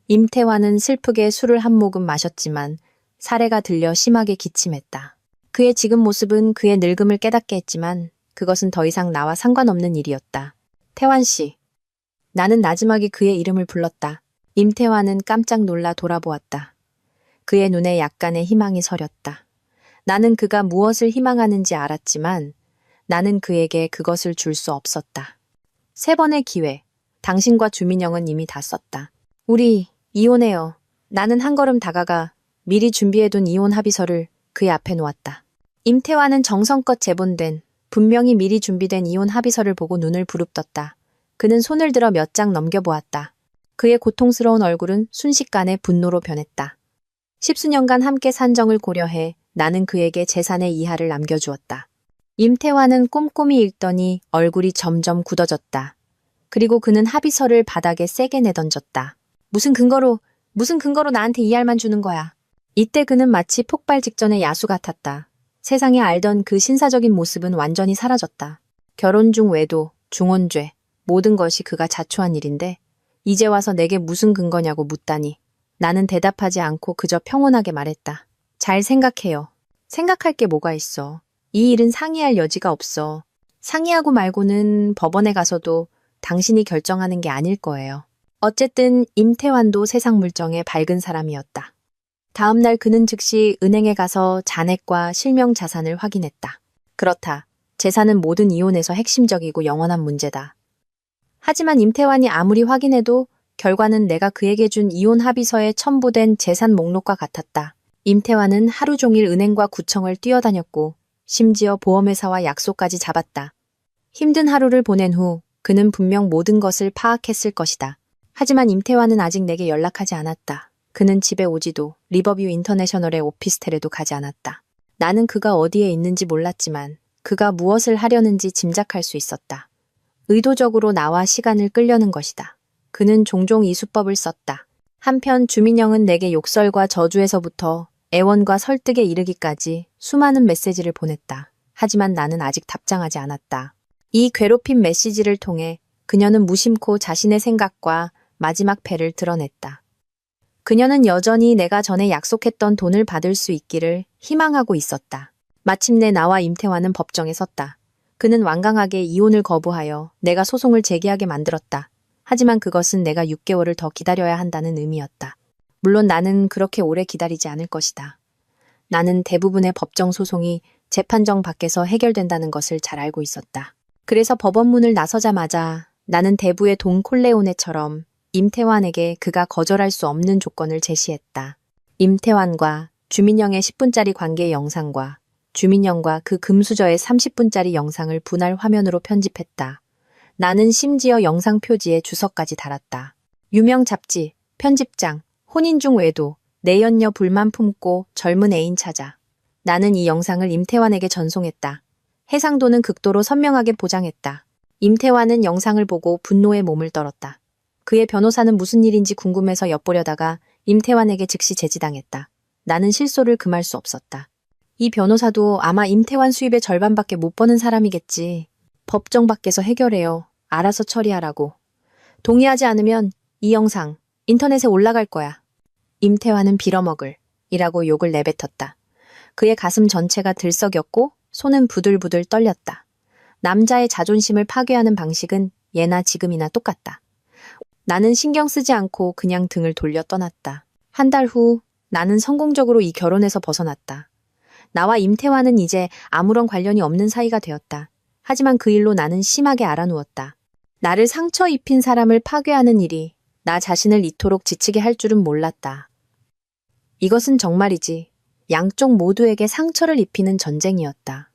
임태환은 슬프게 술을 한 모금 마셨지만 사례가 들려 심하게 기침했다. 그의 지금 모습은 그의 늙음을 깨닫게 했지만 그것은 더 이상 나와 상관없는 일이었다. 태환 씨. 나는 나지막이 그의 이름을 불렀다. 임태환은 깜짝 놀라 돌아보았다. 그의 눈에 약간의 희망이 서렸다. 나는 그가 무엇을 희망하는지 알았지만 나는 그에게 그것을 줄 수 없었다. 3번의 기회. 당신과 주민영은 이미 다 썼다. 우리 이혼해요. 나는 한 걸음 다가가 미리 준비해둔 이혼 합의서를 그의 앞에 놓았다. 임태환은 정성껏 제본된 분명히 미리 준비된 이혼 합의서를 보고 눈을 부릅떴다. 그는 손을 들어 몇 장 넘겨보았다. 그의 고통스러운 얼굴은 순식간에 분노로 변했다. 10수년간 함께 산 정을 고려해 나는 그에게 재산의 이하를 남겨주었다. 임태환은 꼼꼼히 읽더니 얼굴이 점점 굳어졌다. 그리고 그는 합의서를 바닥에 세게 내던졌다. 무슨 근거로 나한테 이할만 주는 거야. 이때 그는 마치 폭발 직전의 야수 같았다. 세상에 알던 그 신사적인 모습은 완전히 사라졌다. 결혼 중 외도, 중혼죄, 모든 것이 그가 자초한 일인데 이제 와서 내게 무슨 근거냐고 묻다니. 나는 대답하지 않고 그저 평온하게 말했다. 잘 생각해요. 생각할 게 뭐가 있어. 이 일은 상의할 여지가 없어. 상의하고 말고는 법원에 가서도 당신이 결정하는 게 아닐 거예요. 어쨌든 임태환도 세상 물정에 밝은 사람이었다. 다음 날 그는 즉시 은행에 가서 잔액과 실명 자산을 확인했다. 그렇다. 재산은 모든 이혼에서 핵심적이고 영원한 문제다. 하지만 임태환이 아무리 확인해도 결과는 내가 그에게 준 이혼 합의서에 첨부된 재산 목록과 같았다. 임태환은 하루 종일 은행과 구청을 뛰어다녔고 심지어 보험회사와 약속까지 잡았다. 힘든 하루를 보낸 후 그는 분명 모든 것을 파악했을 것이다. 하지만 임태환은 아직 내게 연락하지 않았다. 그는 집에 오지도 리버뷰 인터내셔널의 오피스텔에도 가지 않았다. 나는 그가 어디에 있는지 몰랐지만 그가 무엇을 하려는지 짐작할 수 있었다. 의도적으로 나와 시간을 끌려는 것이다. 그는 종종 이 수법을 썼다. 한편 주민영은 내게 욕설과 저주에서부터 애원과 설득에 이르기까지 수많은 메시지를 보냈다. 하지만 나는 아직 답장하지 않았다. 이 괴롭힌 메시지를 통해 그녀는 무심코 자신의 생각과 마지막 패를 드러냈다. 그녀는 여전히 내가 전에 약속했던 돈을 받을 수 있기를 희망하고 있었다. 마침내 나와 임태환은 법정에 섰다. 그는 완강하게 이혼을 거부하여 내가 소송을 제기하게 만들었다. 하지만 그것은 내가 6개월을 더 기다려야 한다는 의미였다. 물론 나는 그렇게 오래 기다리지 않을 것이다. 나는 대부분의 법정 소송이 재판정 밖에서 해결된다는 것을 잘 알고 있었다. 그래서 법원문을 나서자마자 나는 대부의 돈 콜레오네처럼 임태환에게 그가 거절할 수 없는 조건을 제시했다. 임태환과 주민영의 10분짜리 관계 영상과 주민영과 그 금수저의 30분짜리 영상을 분할 화면으로 편집했다. 나는 심지어 영상 표지에 주석까지 달았다. 유명 잡지, 편집장, 혼인 중 외도, 내연녀 불만 품고 젊은 애인 찾아. 나는 이 영상을 임태환에게 전송했다. 해상도는 극도로 선명하게 보장했다. 임태환은 영상을 보고 분노에 몸을 떨었다. 그의 변호사는 무슨 일인지 궁금해서 엿보려다가 임태환에게 즉시 제지당했다. 나는 실소를 금할 수 없었다. 이 변호사도 아마 임태환 수입의 절반밖에 못 버는 사람이겠지. 법정 밖에서 해결해요. 알아서 처리하라고. 동의하지 않으면 이 영상 인터넷에 올라갈 거야. 임태환은 빌어먹을 이라고 욕을 내뱉었다. 그의 가슴 전체가 들썩였고 손은 부들부들 떨렸다. 남자의 자존심을 파괴하는 방식은 예나 지금이나 똑같다. 나는 신경 쓰지 않고 그냥 등을 돌려 떠났다. 한 달 후 나는 성공적으로 이 결혼에서 벗어났다. 나와 임태환은 이제 아무런 관련이 없는 사이가 되었다. 하지만 그 일로 나는 심하게 알아누웠다. 나를 상처 입힌 사람을 파괴하는 일이 나 자신을 이토록 지치게 할 줄은 몰랐다. 이것은 정말이지 양쪽 모두에게 상처를 입히는 전쟁이었다.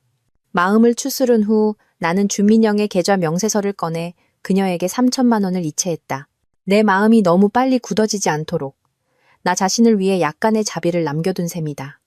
마음을 추스른 후 나는 주민영의 계좌 명세서를 꺼내 그녀에게 3천만 원을 이체했다. 내 마음이 너무 빨리 굳어지지 않도록 나 자신을 위해 약간의 자비를 남겨둔 셈이다.